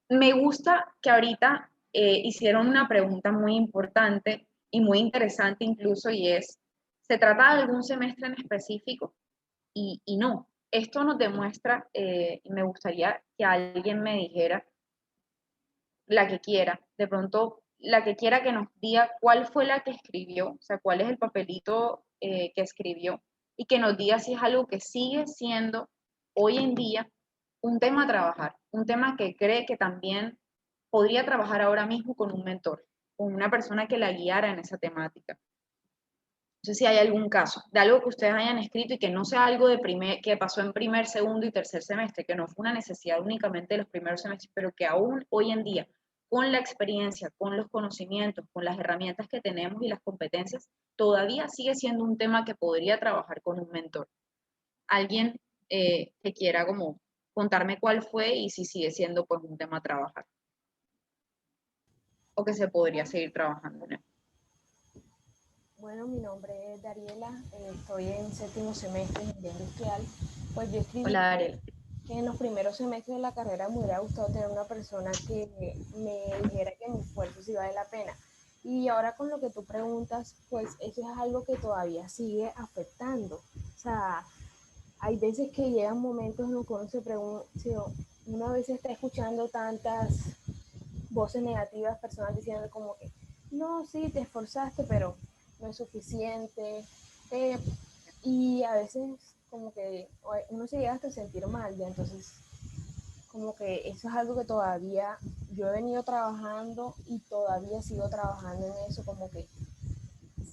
me gusta que ahorita hicieron una pregunta muy importante y muy interesante incluso, y es, ¿se trata de algún semestre en específico? Y no. Esto nos demuestra, y me gustaría que alguien me dijera, la que quiera, de pronto la que quiera que nos diga cuál fue la que escribió, o sea, cuál es el papelito que escribió, y que nos diga si es algo que sigue siendo hoy en día un tema a trabajar, un tema que cree que también podría trabajar ahora mismo con un mentor, con una persona que la guiara en esa temática. No sé si hay algún caso de algo que ustedes hayan escrito y que no sea algo de que pasó en primer, segundo y tercer semestre, que no fue una necesidad únicamente de los primeros semestres, pero que aún hoy en día, con la experiencia, con los conocimientos, con las herramientas que tenemos y las competencias, todavía sigue siendo un tema que podría trabajar con un mentor. Alguien que quiera como contarme cuál fue y si sigue siendo pues un tema a trabajar. O que se podría seguir trabajando en él. Bueno, mi nombre es Dariela, estoy en séptimo semestre de ingeniería industrial. Pues yo escribí Hola, Dariela. que en los primeros semestres de la carrera me hubiera gustado tener una persona que me dijera que mi esfuerzo sí vale la pena. Y ahora con lo que tú preguntas, pues eso es algo que todavía sigue afectando. O sea, hay veces que llegan momentos en los que uno se pregunta, una vez está escuchando tantas voces negativas, personas diciendo como que, no, sí, te esforzaste, pero no es suficiente. Eh, y a veces como que uno se llega hasta a sentir mal, ya entonces como que eso es algo que todavía yo he venido trabajando y todavía sigo trabajando en eso, como que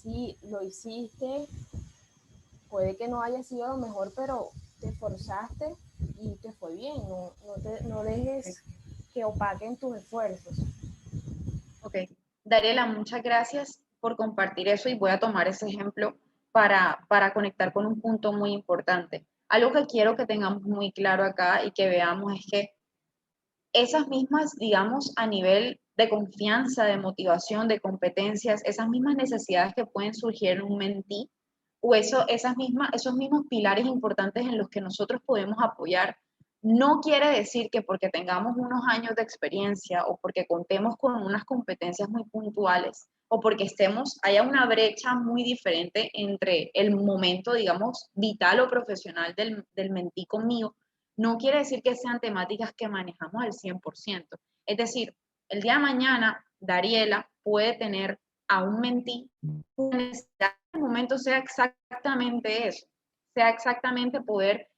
sí, lo hiciste, puede que no haya sido lo mejor, pero te esforzaste y te fue bien, no dejes que opaquen tus esfuerzos. Ok, Dariela, muchas gracias por compartir eso y voy a tomar ese ejemplo para conectar con un punto muy importante. Algo que quiero que tengamos muy claro acá y que veamos es que esas mismas, digamos, a nivel de confianza, de motivación, de competencias, esas mismas necesidades que pueden surgir en un mentí, o esos mismos pilares importantes en los que nosotros podemos apoyar, no quiere decir que porque tengamos unos años de experiencia o porque contemos con unas competencias muy puntuales o porque haya una brecha muy diferente entre el momento, digamos, vital o profesional del mentí conmigo, no quiere decir que sean temáticas que manejamos al 100%. Es decir, el día de mañana, Dariela puede tener a un mentí, una necesidad en el momento sea exactamente eso, sea exactamente poder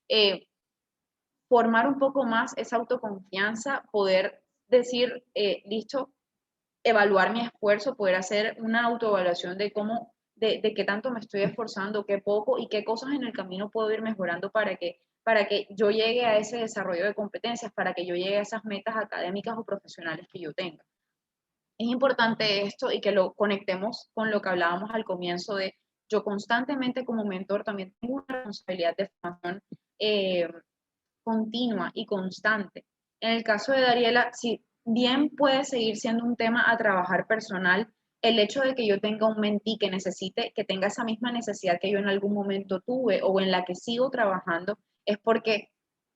formar un poco más esa autoconfianza, poder decir, listo, evaluar mi esfuerzo, poder hacer una autoevaluación de cómo, de qué tanto me estoy esforzando, qué poco y qué cosas en el camino puedo ir mejorando para que yo llegue a ese desarrollo de competencias, para que yo llegue a esas metas académicas o profesionales que yo tenga. Es importante esto y que lo conectemos con lo que hablábamos al comienzo de yo constantemente como mentor también tengo una responsabilidad de formación continua y constante. En el caso de Dariela, si bien puede seguir siendo un tema a trabajar personal, el hecho de que yo tenga un mentí que necesite, que tenga esa misma necesidad que yo en algún momento tuve o en la que sigo trabajando, es porque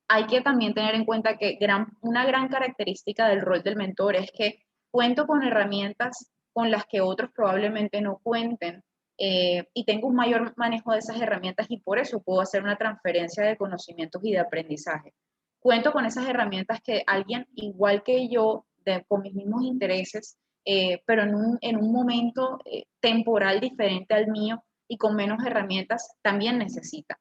hay que también tener en cuenta que una gran característica del rol del mentor es que cuento con herramientas con las que otros probablemente no cuenten, y tengo un mayor manejo de esas herramientas y por eso puedo hacer una transferencia de conocimientos y de aprendizaje. Cuento con esas herramientas que alguien igual que yo, con mis mismos intereses, pero en un momento temporal diferente al mío y con menos herramientas, también necesita.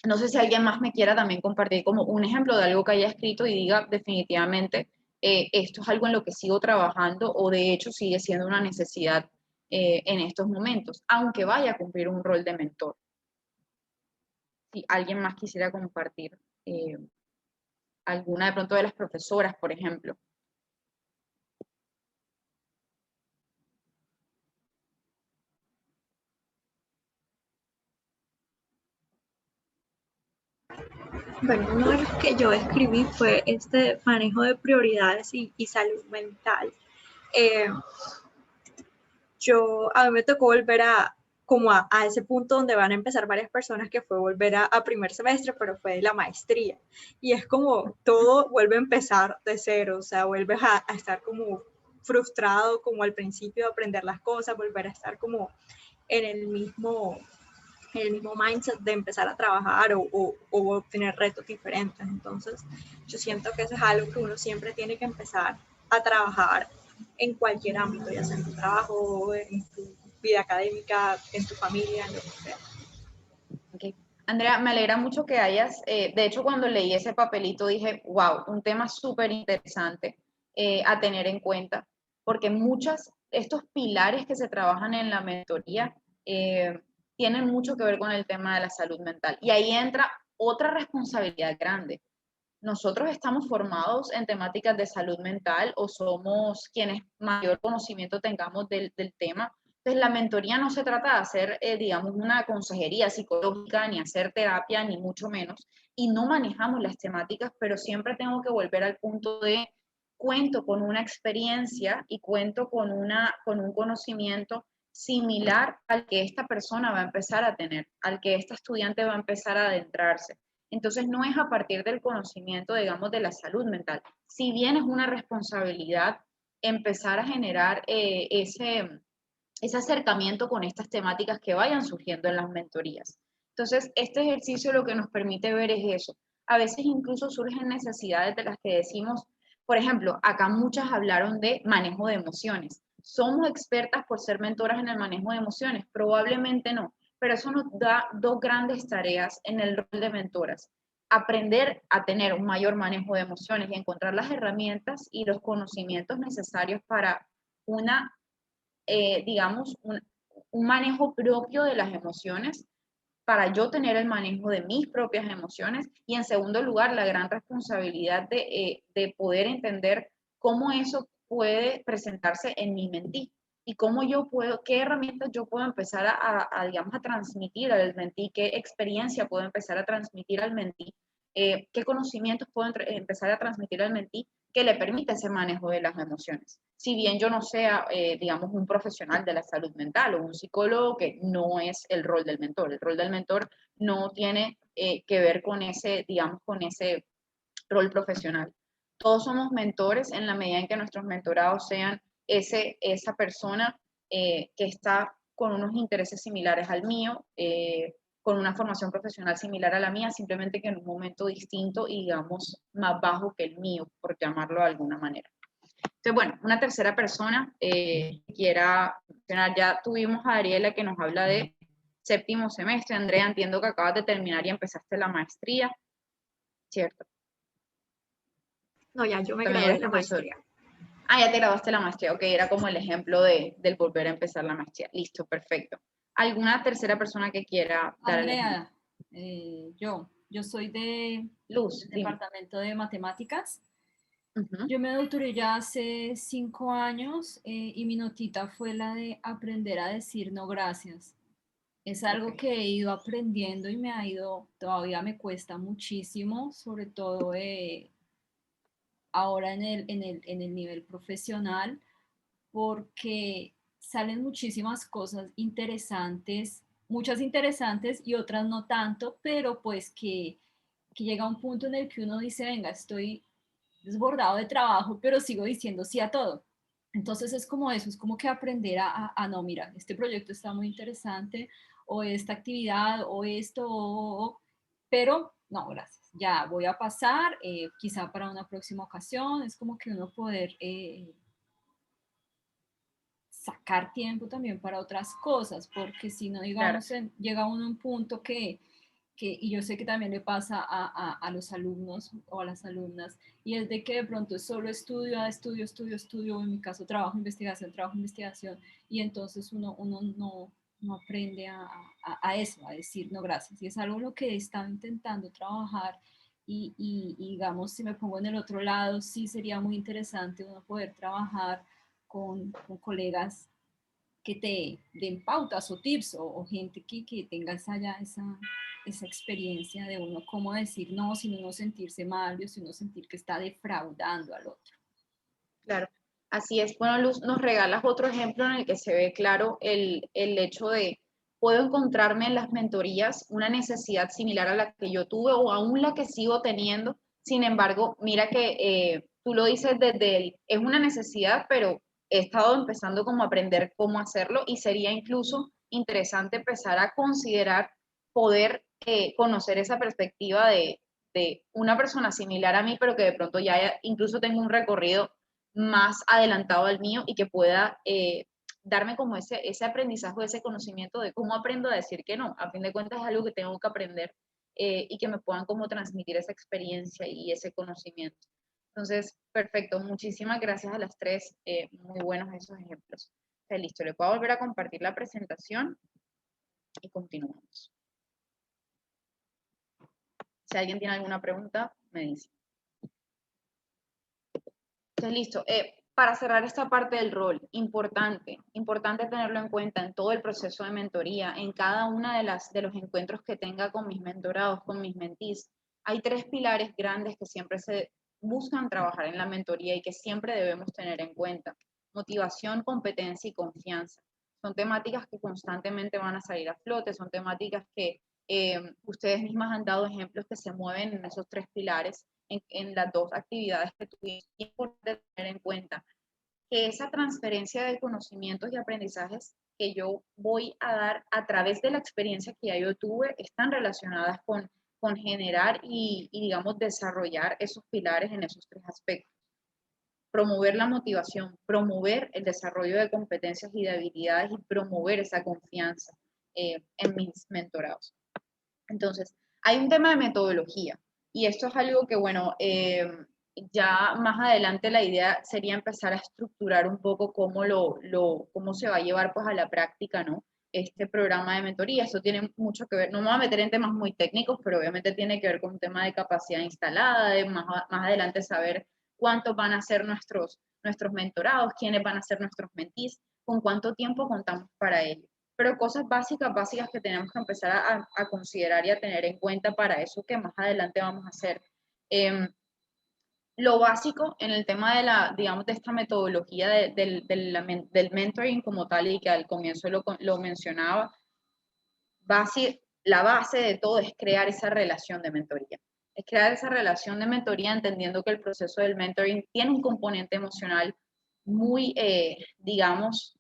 No sé si alguien más me quiera también compartir como un ejemplo de algo que haya escrito y diga definitivamente esto es algo en lo que sigo trabajando o de hecho sigue siendo una necesidad en estos momentos, aunque vaya a cumplir un rol de mentor. Si alguien más quisiera compartir alguna de pronto de las profesoras, por ejemplo. Bueno, uno de los que yo escribí fue este manejo de prioridades y salud mental. A mí me tocó volver a ese punto donde van a empezar varias personas, que fue volver a primer semestre, pero fue de la maestría. Y es como todo vuelve a empezar de cero, o sea, vuelves a estar como frustrado como al principio de aprender las cosas, volver a estar como en el mismo mindset de empezar a trabajar o tener retos diferentes. Entonces, yo siento que eso es algo que uno siempre tiene que empezar a trabajar en cualquier ámbito, ya sea en tu trabajo, en tu vida académica, en tu familia, en lo que sea. Okay. Andrea, me alegra mucho que hayas, de hecho cuando leí ese papelito dije, wow, un tema súper interesante a tener en cuenta, porque estos pilares que se trabajan en la mentoría tienen mucho que ver con el tema de la salud mental. Y ahí entra otra responsabilidad grande. Nosotros estamos formados en temáticas de salud mental o somos quienes mayor conocimiento tengamos del tema. Entonces, la mentoría no se trata de hacer, digamos, una consejería psicológica, ni hacer terapia, ni mucho menos, y no manejamos las temáticas, pero siempre tengo que volver al punto de cuento con una experiencia y cuento con un conocimiento similar al que esta persona va a empezar a tener, al que esta estudiante va a empezar a adentrarse. Entonces, no es a partir del conocimiento, digamos, de la salud mental. Si bien es una responsabilidad empezar a generar ese acercamiento con estas temáticas que vayan surgiendo en las mentorías. Entonces, este ejercicio lo que nos permite ver es eso. A veces incluso surgen necesidades de las que decimos, por ejemplo, acá muchas hablaron de manejo de emociones. ¿Somos expertas por ser mentoras en el manejo de emociones? Probablemente no, pero eso nos da dos grandes tareas en el rol de mentoras. Aprender a tener un mayor manejo de emociones y encontrar las herramientas y los conocimientos necesarios para digamos, un manejo propio de las emociones, para yo tener el manejo de mis propias emociones y en segundo lugar la gran responsabilidad de poder entender cómo eso puede presentarse en mi mentí y cómo yo puedo, qué herramientas yo puedo empezar digamos, a transmitir al mentí, qué experiencia puedo empezar a transmitir al mentí, qué conocimientos puedo empezar a transmitir al mentí que le permita ese manejo de las emociones. Si bien yo no sea, digamos, un profesional de la salud mental o un psicólogo, que no es el rol del mentor. El rol del mentor no tiene que ver con ese, digamos, con ese rol profesional. Todos somos mentores en la medida en que nuestros mentorados sean esa persona que está con unos intereses similares al mío, con una formación profesional similar a la mía, simplemente que en un momento distinto y digamos más bajo que el mío, por llamarlo de alguna manera. Entonces, bueno, una tercera persona quiera mencionar, ya tuvimos a Ariela que nos habla de séptimo semestre. Andrea, entiendo que acabas de terminar y empezaste la maestría, ¿cierto? No, ya yo me También gradué eres de la profesor. maestría. Ah, ya te graduaste la maestría, ok, era como el ejemplo del volver a empezar la maestría. Listo, perfecto. ¿Alguna tercera persona que quiera dar el ejemplo? Andrea, yo soy del Luz, dime. departamento de matemáticas. Ujú. Yo me doctoré ya hace 5 años y mi notita fue la de aprender a decir no gracias. Es algo Ok. que he ido aprendiendo y todavía me cuesta muchísimo, sobre todo ahora en el nivel profesional, porque salen muchísimas cosas interesantes, muchas interesantes y otras no tanto, pero pues que llega un punto en el que uno dice, venga, estoy desbordado de trabajo, pero sigo diciendo sí a todo. Entonces es como eso, es como que aprender no, mira, este proyecto está muy interesante, o esta actividad, o esto, pero no, gracias, ya voy a pasar, quizá para una próxima ocasión, es como que uno poder sacar tiempo también para otras cosas, porque si no, digamos, llega uno a un punto y yo sé que también le pasa a los alumnos o a las alumnas, y es de que de pronto es solo estudio, estudio, en mi caso trabajo, investigación, y entonces uno no aprende a eso, a decir no gracias, y es algo lo que he estado intentando trabajar, y digamos, si me pongo en el otro lado, sí sería muy interesante uno poder trabajar con colegas que te den pautas o tips o gente que tenga esa experiencia de uno cómo decir no sin uno sentirse mal o sin uno sentir que está defraudando al otro. Claro, así es. Bueno, Luz, nos regalas otro ejemplo en el que se ve claro el hecho de, puedo encontrarme en las mentorías una necesidad similar a la que yo tuve o aún la que sigo teniendo. Sin embargo, mira que tú lo dices es una necesidad, pero he estado empezando como a aprender cómo hacerlo y sería incluso interesante empezar a considerar poder conocer esa perspectiva de una persona similar a mí, pero que de pronto ya incluso tengo un recorrido más adelantado al mío y que pueda darme como ese aprendizaje, ese conocimiento de cómo aprendo a decir que no. A fin de cuentas es algo que tengo que aprender y que me puedan como transmitir esa experiencia y ese conocimiento. Entonces, perfecto. Muchísimas gracias a las tres. Muy buenos esos ejemplos. Está listo. Le puedo volver a compartir la presentación y continuamos. Si alguien tiene alguna pregunta, me dice. Entonces, listo. Para cerrar esta parte del rol, importante tenerlo en cuenta en todo el proceso de mentoría, en cada una de los encuentros que tenga con mis mentorados, con mis mentees. Hay 3 pilares grandes que siempre se buscan trabajar en la mentoría y que siempre debemos tener en cuenta. Motivación, competencia y confianza. Son temáticas que constantemente van a salir a flote, son temáticas que ustedes mismas han dado ejemplos que se mueven en esos 3 pilares. En las 2 actividades que tuvimos, es importante tener en cuenta que esa transferencia de conocimientos y aprendizajes que yo voy a dar a través de la experiencia que ya yo tuve están relacionadas con generar y digamos, desarrollar esos pilares en esos 3 aspectos. Promover la motivación, promover el desarrollo de competencias y de habilidades y promover esa confianza en mis mentorados. Entonces, hay un tema de metodología. Y esto es algo que, bueno, ya más adelante la idea sería empezar a estructurar un poco cómo se va a llevar pues a la práctica, ¿no? Este programa de mentoría. Esto tiene mucho que ver, no me voy a meter en temas muy técnicos, pero obviamente tiene que ver con un tema de capacidad instalada, de más adelante saber cuántos van a ser nuestros mentorados, quiénes van a ser nuestros mentees, con cuánto tiempo contamos para ello. Pero cosas básicas que tenemos que empezar a considerar y a tener en cuenta para eso que más adelante vamos a hacer. Lo básico en el tema digamos, de esta metodología del mentoring como tal, y que al comienzo lo mencionaba, la base de todo es crear esa relación de mentoría. Es crear esa relación de mentoría entendiendo que el proceso del mentoring tiene un componente emocional muy, digamos,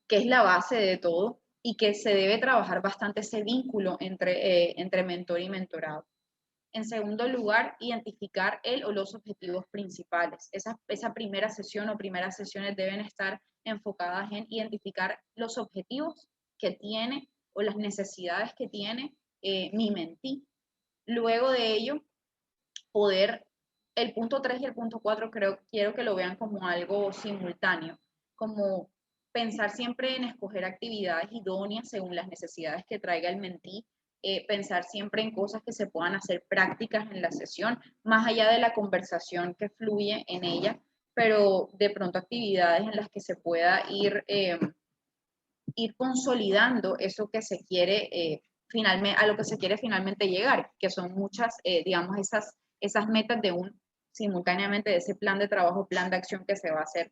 que es la base de todo y que se debe trabajar bastante ese vínculo entre mentor y mentorado. En segundo lugar, identificar el o los objetivos principales. Esa primera sesión o primeras sesiones deben estar enfocadas en identificar los objetivos que tiene o las necesidades que tiene mi mentee. Luego de ello, el punto 3 y el punto 4 quiero que lo vean como algo simultáneo, como pensar siempre en escoger actividades idóneas según las necesidades que traiga el mentee, pensar siempre en cosas que se puedan hacer prácticas en la sesión, más allá de la conversación que fluye en ella, pero de pronto actividades en las que se pueda ir consolidando eso que se quiere finalmente, a lo que se quiere finalmente llegar, que son muchas, digamos, esas metas simultáneamente de ese plan de trabajo, plan de acción que se va a hacer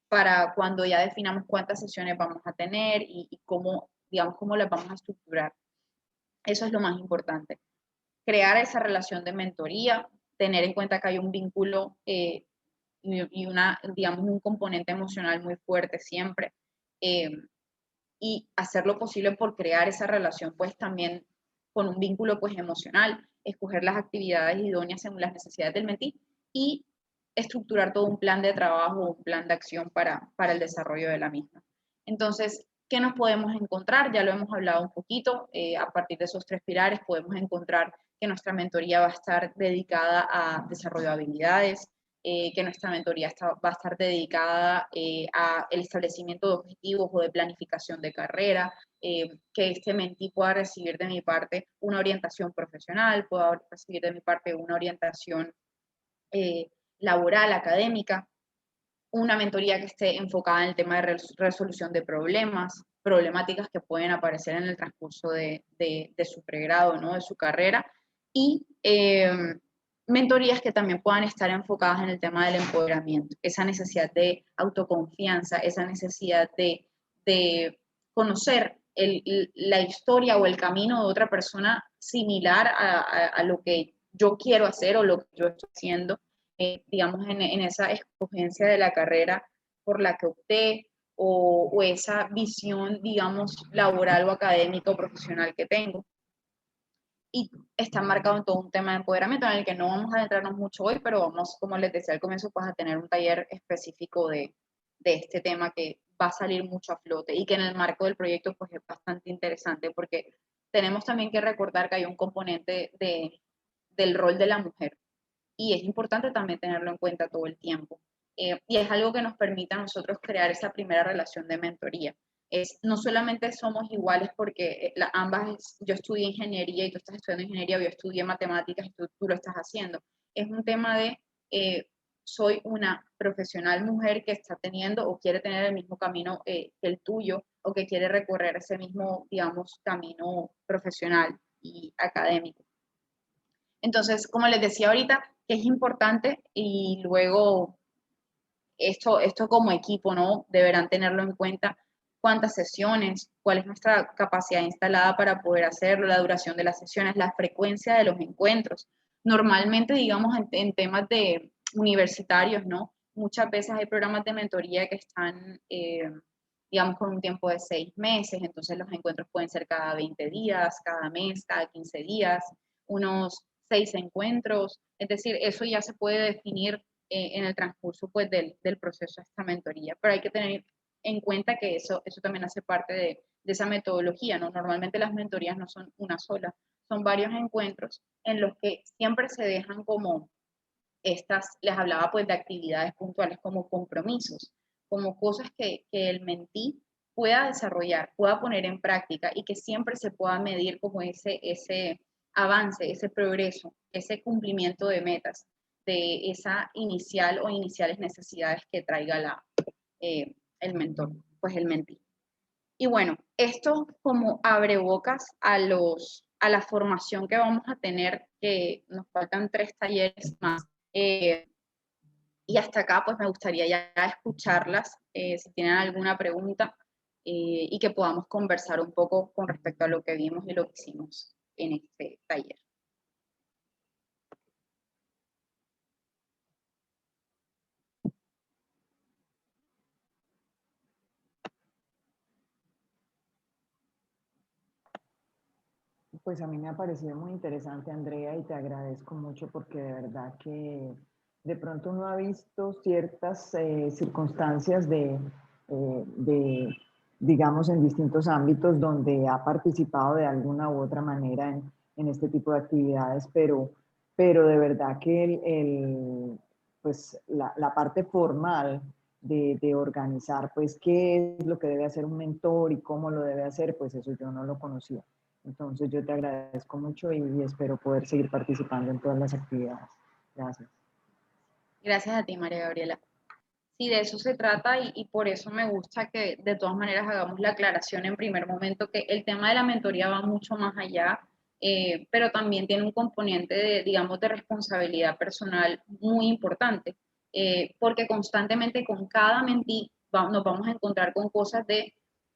para cuando ya definamos cuántas sesiones vamos a tener y cómo, digamos, cómo las vamos a estructurar. Eso es lo más importante. Crear esa relación de mentoría, tener en cuenta que hay un vínculo y digamos, un componente emocional muy fuerte siempre, y hacer lo posible por crear esa relación, pues también con un vínculo pues emocional, escoger las actividades idóneas según las necesidades del mentí y estructurar todo un plan de trabajo, un plan de acción para el desarrollo de la misma. Entonces, ¿qué nos podemos encontrar? Ya lo hemos hablado un poquito, a partir de esos 3 pilares podemos encontrar que nuestra mentoría va a estar dedicada a desarrollo de habilidades, que nuestra mentoría va a estar dedicada al establecimiento de objetivos o de planificación de carrera, que este mentí pueda recibir de mi parte una orientación profesional, pueda recibir de mi parte una orientación laboral, académica, una mentoría que esté enfocada en el tema de resolución de problemáticas que pueden aparecer en el transcurso de su pregrado, ¿no? De su carrera, y mentorías que también puedan estar enfocadas en el tema del empoderamiento, esa necesidad de autoconfianza, esa necesidad de conocer la historia o el camino de otra persona similar a lo que yo quiero hacer o lo que yo estoy haciendo, digamos, en esa escogencia de la carrera por la que opté o esa visión, digamos, laboral o académica o profesional que tengo. Y está marcado en todo un tema de empoderamiento en el que no vamos a adentrarnos mucho hoy, pero vamos, como les decía al comienzo, pues a tener un taller específico de este tema que va a salir mucho a flote y que en el marco del proyecto pues es bastante interesante porque tenemos también que recordar que hay un componente del rol de la mujer y es importante también tenerlo en cuenta todo el tiempo. Y es algo que nos permite a nosotros crear esa primera relación de mentoría. No solamente somos iguales porque ambas, yo estudié ingeniería y tú estás estudiando ingeniería, o yo estudié matemáticas y tú lo estás haciendo. Es un tema de, soy una profesional mujer que está teniendo o quiere tener el mismo camino que el tuyo o que quiere recorrer ese mismo, digamos, camino profesional y académico. Entonces, como les decía ahorita, que es importante y luego esto como equipo, ¿no? Deberán tenerlo en cuenta cuántas sesiones, cuál es nuestra capacidad instalada para poder hacerlo, la duración de las sesiones, la frecuencia de los encuentros. Normalmente, digamos, en temas de universitarios, ¿no? Muchas veces hay programas de mentoría que están, digamos, con un tiempo de 6 meses, entonces los encuentros pueden ser cada 20 días, cada mes, cada 15 días, unos 6 encuentros, es decir, eso ya se puede definir en el transcurso pues, del proceso de esta mentoría, pero hay que tener en cuenta que eso también hace parte de esa metodología, ¿no? Normalmente las mentorías no son una sola, son varios encuentros en los que siempre se dejan como les hablaba pues de actividades puntuales como compromisos, como cosas que el mentí pueda desarrollar, pueda poner en práctica y que siempre se pueda medir como ese avance, ese progreso, ese cumplimiento de metas, de esa inicial o iniciales necesidades que traiga el mentor, pues el mentí. Y bueno, esto como abre bocas a la formación que vamos a tener, que nos faltan 3 talleres más. Y hasta acá, pues me gustaría ya escucharlas, si tienen alguna pregunta, y que podamos conversar un poco con respecto a lo que vimos y lo que hicimos en este taller. Pues a mí me ha parecido muy interesante, Andrea, y te agradezco mucho porque de verdad que de pronto uno ha visto ciertas circunstancias digamos, en distintos ámbitos donde ha participado de alguna u otra manera en este tipo de actividades, pero de verdad que pues la parte formal de organizar, pues qué es lo que debe hacer un mentor y cómo lo debe hacer, pues eso yo no lo conocía. Entonces yo te agradezco mucho y espero poder seguir participando en todas las actividades. Gracias. Gracias a ti, María Gabriela. Sí, de eso se trata y por eso me gusta que de todas maneras hagamos la aclaración en primer momento que el tema de la mentoría va mucho más allá, pero también tiene un componente de, digamos, de responsabilidad personal muy importante, porque constantemente con cada mentí nos vamos a encontrar con cosas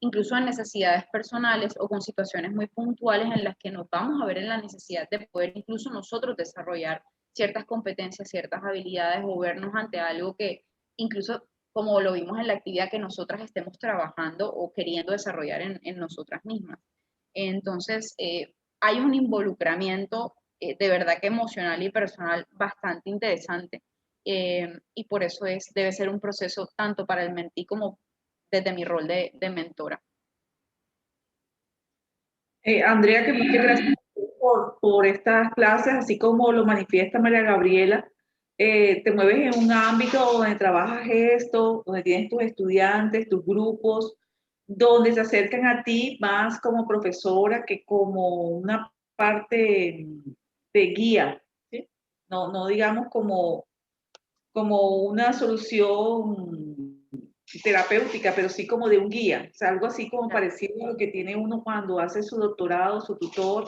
incluso en necesidades personales o con situaciones muy puntuales en las que nos vamos a ver en la necesidad de poder incluso nosotros desarrollar ciertas competencias, ciertas habilidades o vernos ante algo que incluso como lo vimos en la actividad que nosotras estemos trabajando o queriendo desarrollar en nosotras mismas. Entonces, hay un involucramiento de verdad que emocional y personal bastante interesante y por eso debe ser un proceso tanto para el mentí como desde mi rol de mentora. Andrea, que muchas gracias por estas clases, así como lo manifiesta María Gabriela. Te mueves en un ámbito donde trabajas esto, donde tienes tus estudiantes, tus grupos, donde se acercan a ti más como profesora que como una parte de guía, ¿sí? No digamos como una solución terapéutica, pero sí como de un guía, o sea, algo así como parecido a lo que tiene uno cuando hace su doctorado, su tutor,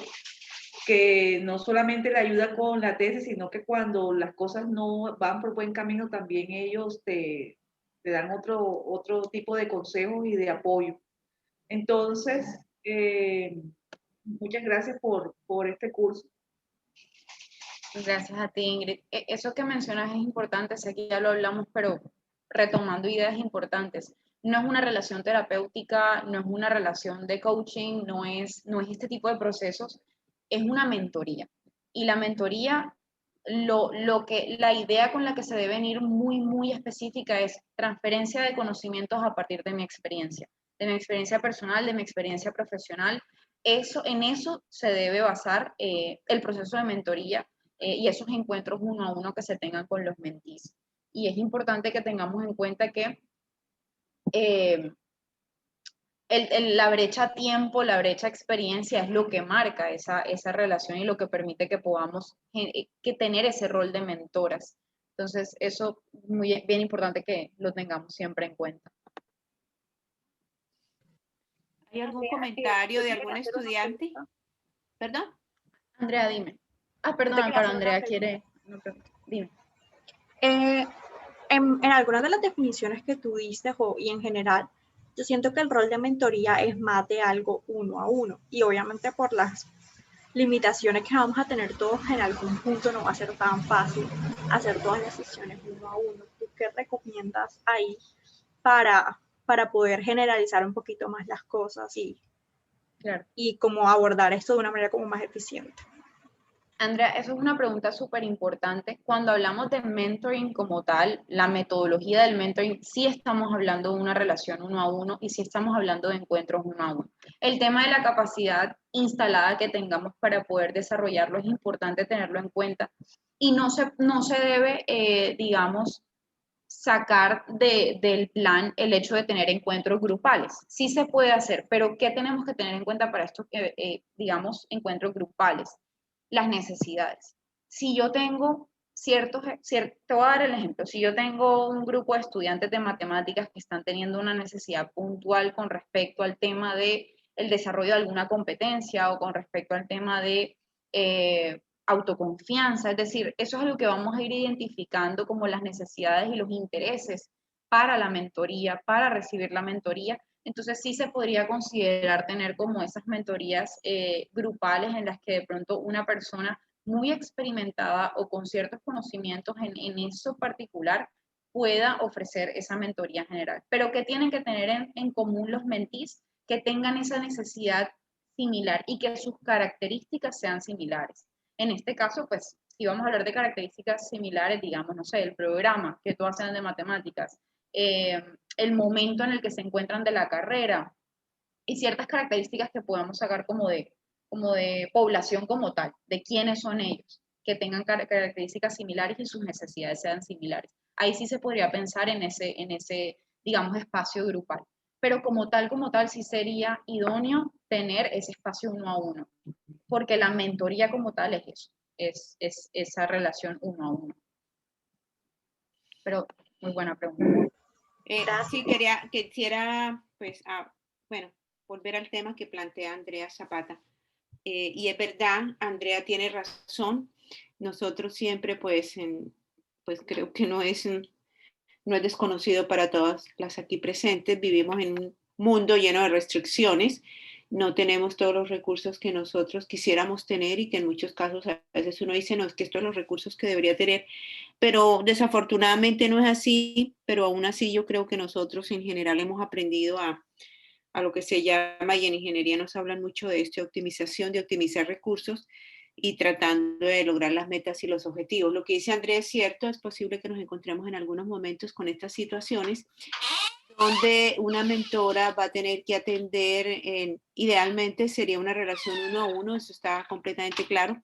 que no solamente le ayuda con la tesis, sino que cuando las cosas no van por buen camino, también ellos te dan otro tipo de consejos y de apoyo. Entonces, muchas gracias por este curso. Gracias a ti, Ingrid. Eso que mencionas es importante, sé que ya lo hablamos, pero retomando ideas importantes. No es una relación terapéutica, no es una relación de coaching, no es este tipo de procesos, es una mentoría. Y la mentoría, la idea con la que se deben ir muy, muy específica es transferencia de conocimientos a partir de mi experiencia personal, de mi experiencia profesional. En eso se debe basar el proceso de mentoría y esos encuentros uno a uno que se tengan con los mentees. Y es importante que tengamos en cuenta que la brecha tiempo, la brecha experiencia es lo que marca esa relación y lo que permite que podamos tener ese rol de mentoras. Entonces, eso es bien importante que lo tengamos siempre en cuenta. ¿Hay algún comentario de algún estudiante? ¿Perdón? Andrea, dime. Perdón, pero Andrea quiere... Dime. En algunas de las definiciones que tú diste y en general, yo siento que el rol de mentoría es más de algo uno a uno y obviamente por las limitaciones que vamos a tener todos en algún punto no va a ser tan fácil hacer todas las sesiones uno a uno. ¿Tú qué recomiendas ahí para poder generalizar un poquito más las cosas y cómo abordar esto de una manera como más eficiente? Andrea, eso es una pregunta súper importante. Cuando hablamos de mentoring como tal, la metodología del mentoring, sí estamos hablando de una relación uno a uno y sí estamos hablando de encuentros uno a uno. El tema de la capacidad instalada que tengamos para poder desarrollarlo es importante tenerlo en cuenta y no se debe, digamos, sacar del plan el hecho de tener encuentros grupales. Sí se puede hacer, pero ¿qué tenemos que tener en cuenta para estos, digamos, encuentros grupales? Las necesidades. Si yo tengo te voy a dar el ejemplo, si yo tengo un grupo de estudiantes de matemáticas que están teniendo una necesidad puntual con respecto al tema de el desarrollo de alguna competencia o con respecto al tema de autoconfianza, es decir, eso es lo que vamos a ir identificando como las necesidades y los intereses para la mentoría, para recibir la mentoría. Entonces sí se podría considerar tener como esas mentorías grupales en las que de pronto una persona muy experimentada o con ciertos conocimientos en eso particular pueda ofrecer esa mentoría general. Pero ¿qué tienen que tener en común los mentees? Que tengan esa necesidad similar y que sus características sean similares. En este caso, pues, si vamos a hablar de características similares, digamos, no sé, el programa que tú haces de matemáticas, el momento en el que se encuentran de la carrera y ciertas características que podamos sacar como de población como tal, de quiénes son ellos, que tengan características similares y sus necesidades sean similares. Ahí sí se podría pensar en ese digamos, espacio grupal. Pero como tal, sí sería idóneo tener ese espacio uno a uno, porque la mentoría como tal es eso, es esa relación uno a uno. Pero muy buena pregunta. Sí, quisiera, pues, bueno, volver al tema que plantea Andrea Zapata. Y es verdad, Andrea tiene razón. Nosotros siempre, pues creo que no es no es desconocido para todas las aquí presentes. Vivimos en un mundo lleno de restricciones. No tenemos todos los recursos que nosotros quisiéramos tener y que en muchos casos a veces uno dice, no, es que estos son los recursos que debería tener, pero desafortunadamente no es así, pero aún así yo creo que nosotros en general hemos aprendido a lo que se llama, y en ingeniería nos hablan mucho de esto, de optimización, de optimizar recursos y tratando de lograr las metas y los objetivos. Lo que dice Andrea es cierto, es posible que nos encontremos en algunos momentos con estas situaciones donde una mentora va a tener que atender, idealmente sería una relación uno a uno, eso está completamente claro,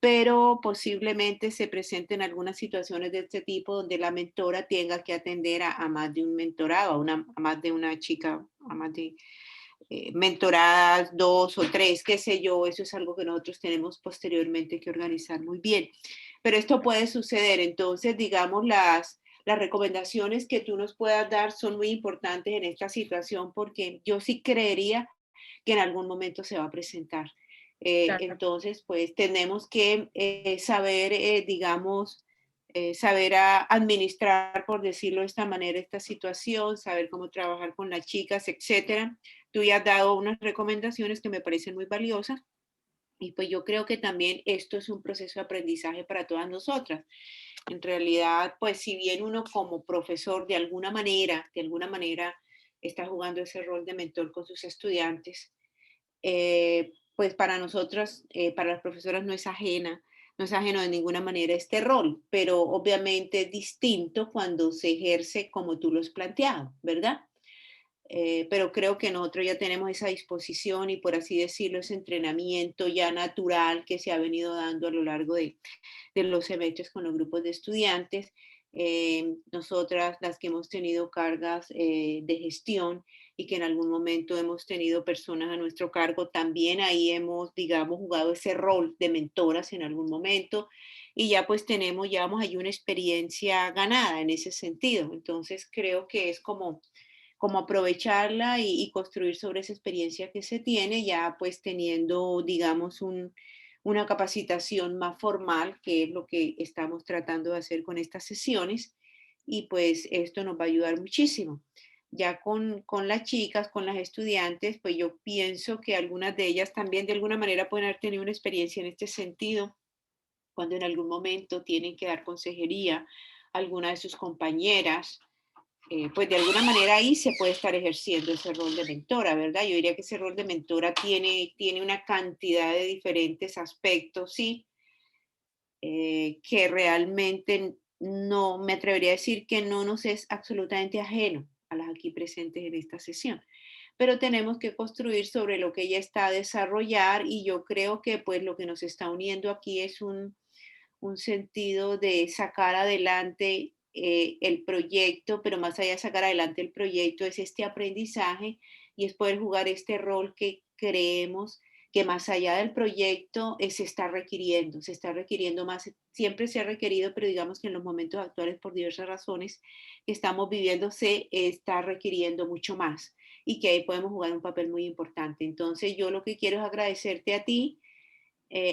pero posiblemente se presenten algunas situaciones de este tipo donde la mentora tenga que atender a más de un mentorado, a más de una chica, a más de mentoradas, 2 o 3, qué sé yo, eso es algo que nosotros tenemos posteriormente que organizar muy bien. Pero esto puede suceder, entonces, digamos, las recomendaciones que tú nos puedas dar son muy importantes en esta situación porque yo sí creería que en algún momento se va a presentar. Claro. Entonces, pues tenemos que saber, digamos, saber administrar, por decirlo de esta manera, esta situación, saber cómo trabajar con las chicas, etcétera. Tú ya has dado unas recomendaciones que me parecen muy valiosas y pues yo creo que también esto es un proceso de aprendizaje para todas nosotras. En realidad, pues si bien uno como profesor de alguna manera está jugando ese rol de mentor con sus estudiantes, pues para nosotras, para las profesoras no es ajeno de ninguna manera este rol, pero obviamente es distinto cuando se ejerce como tú lo has planteado, ¿verdad? Pero creo que nosotros ya tenemos esa disposición y por así decirlo, ese entrenamiento ya natural que se ha venido dando a lo largo de los semestres con los grupos de estudiantes. Nosotras, las que hemos tenido cargas de gestión y que en algún momento hemos tenido personas a nuestro cargo, también ahí hemos, digamos, jugado ese rol de mentoras en algún momento y ya pues llevamos ahí una experiencia ganada en ese sentido. Entonces creo que es como aprovecharla y construir sobre esa experiencia que se tiene, ya pues teniendo, digamos, una capacitación más formal, que es lo que estamos tratando de hacer con estas sesiones, y pues esto nos va a ayudar muchísimo. Ya con las chicas, con las estudiantes, pues yo pienso que algunas de ellas también de alguna manera pueden haber tenido una experiencia en este sentido, cuando en algún momento tienen que dar consejería a alguna de sus compañeras, pues de alguna manera ahí se puede estar ejerciendo ese rol de mentora, ¿verdad? Yo diría que ese rol de mentora tiene una cantidad de diferentes aspectos, sí, que realmente no, me atrevería a decir que no nos es absolutamente ajeno a las aquí presentes en esta sesión, pero tenemos que construir sobre lo que ella está a desarrollar y yo creo que pues lo que nos está uniendo aquí es un sentido de sacar adelante el proyecto, pero más allá de sacar adelante el proyecto es este aprendizaje y es poder jugar este rol que creemos que más allá del proyecto se está requiriendo más, siempre se ha requerido, pero digamos que en los momentos actuales por diversas razones que estamos viviendo se está requiriendo mucho más y que ahí podemos jugar un papel muy importante. Entonces yo lo que quiero es agradecerte a ti,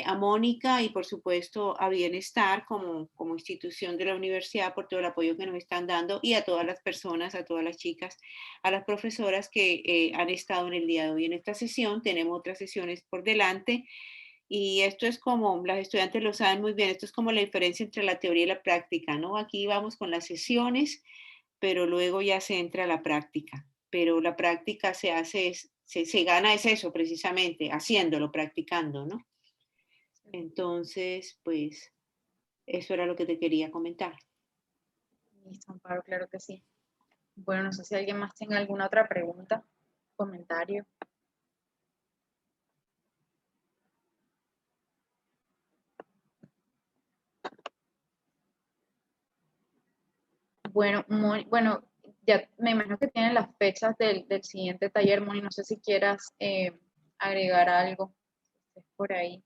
a Mónica y por supuesto a Bienestar como institución de la universidad por todo el apoyo que nos están dando y a todas las personas, a todas las chicas, a las profesoras que han estado en el día de hoy en esta sesión. Tenemos otras sesiones por delante y esto es como, las estudiantes lo saben muy bien, esto es como la diferencia entre la teoría y la práctica, ¿no? Aquí vamos con las sesiones, pero luego ya se entra a la práctica, pero la práctica se hace, se gana es eso precisamente, haciéndolo, practicando, ¿no? Entonces, pues eso era lo que te quería comentar. Listo, Amparo, claro que sí. Bueno, no sé si alguien más tiene alguna otra pregunta, comentario. Bueno, bueno, ya me imagino que tienen las fechas del siguiente taller, Moni. No sé si quieras agregar algo por ahí.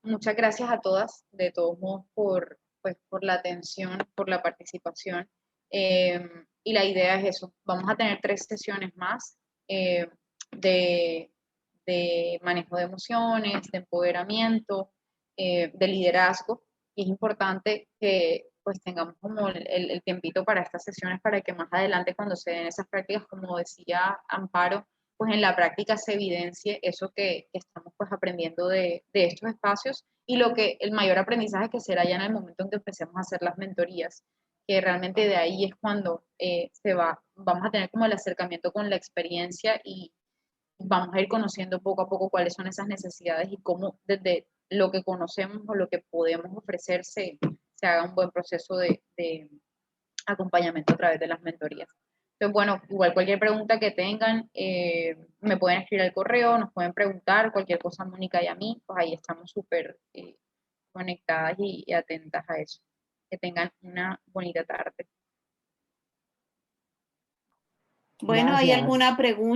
Muchas gracias a todas, de todos modos, pues, por la atención, por la participación. Y la idea es eso. Vamos a tener 3 sesiones más de manejo de emociones, de empoderamiento, de liderazgo. Y es importante que pues tengamos como el tiempito para estas sesiones, para que más adelante cuando se den esas prácticas, como decía Amparo, pues en la práctica se evidencie eso que estamos pues aprendiendo de estos espacios, y el mayor aprendizaje que será ya en el momento en que empecemos a hacer las mentorías, que realmente de ahí es cuando vamos a tener como el acercamiento con la experiencia, y vamos a ir conociendo poco a poco cuáles son esas necesidades y cómo desde lo que conocemos o lo que podemos ofrecer se haga un buen proceso de acompañamiento a través de las mentorías. Entonces, bueno, igual cualquier pregunta que tengan, me pueden escribir al correo, nos pueden preguntar cualquier cosa a Mónica y a mí, pues ahí estamos súper conectadas y atentas a eso. Que tengan una bonita tarde. Bueno, ¿hay Gracias. alguna pregunta?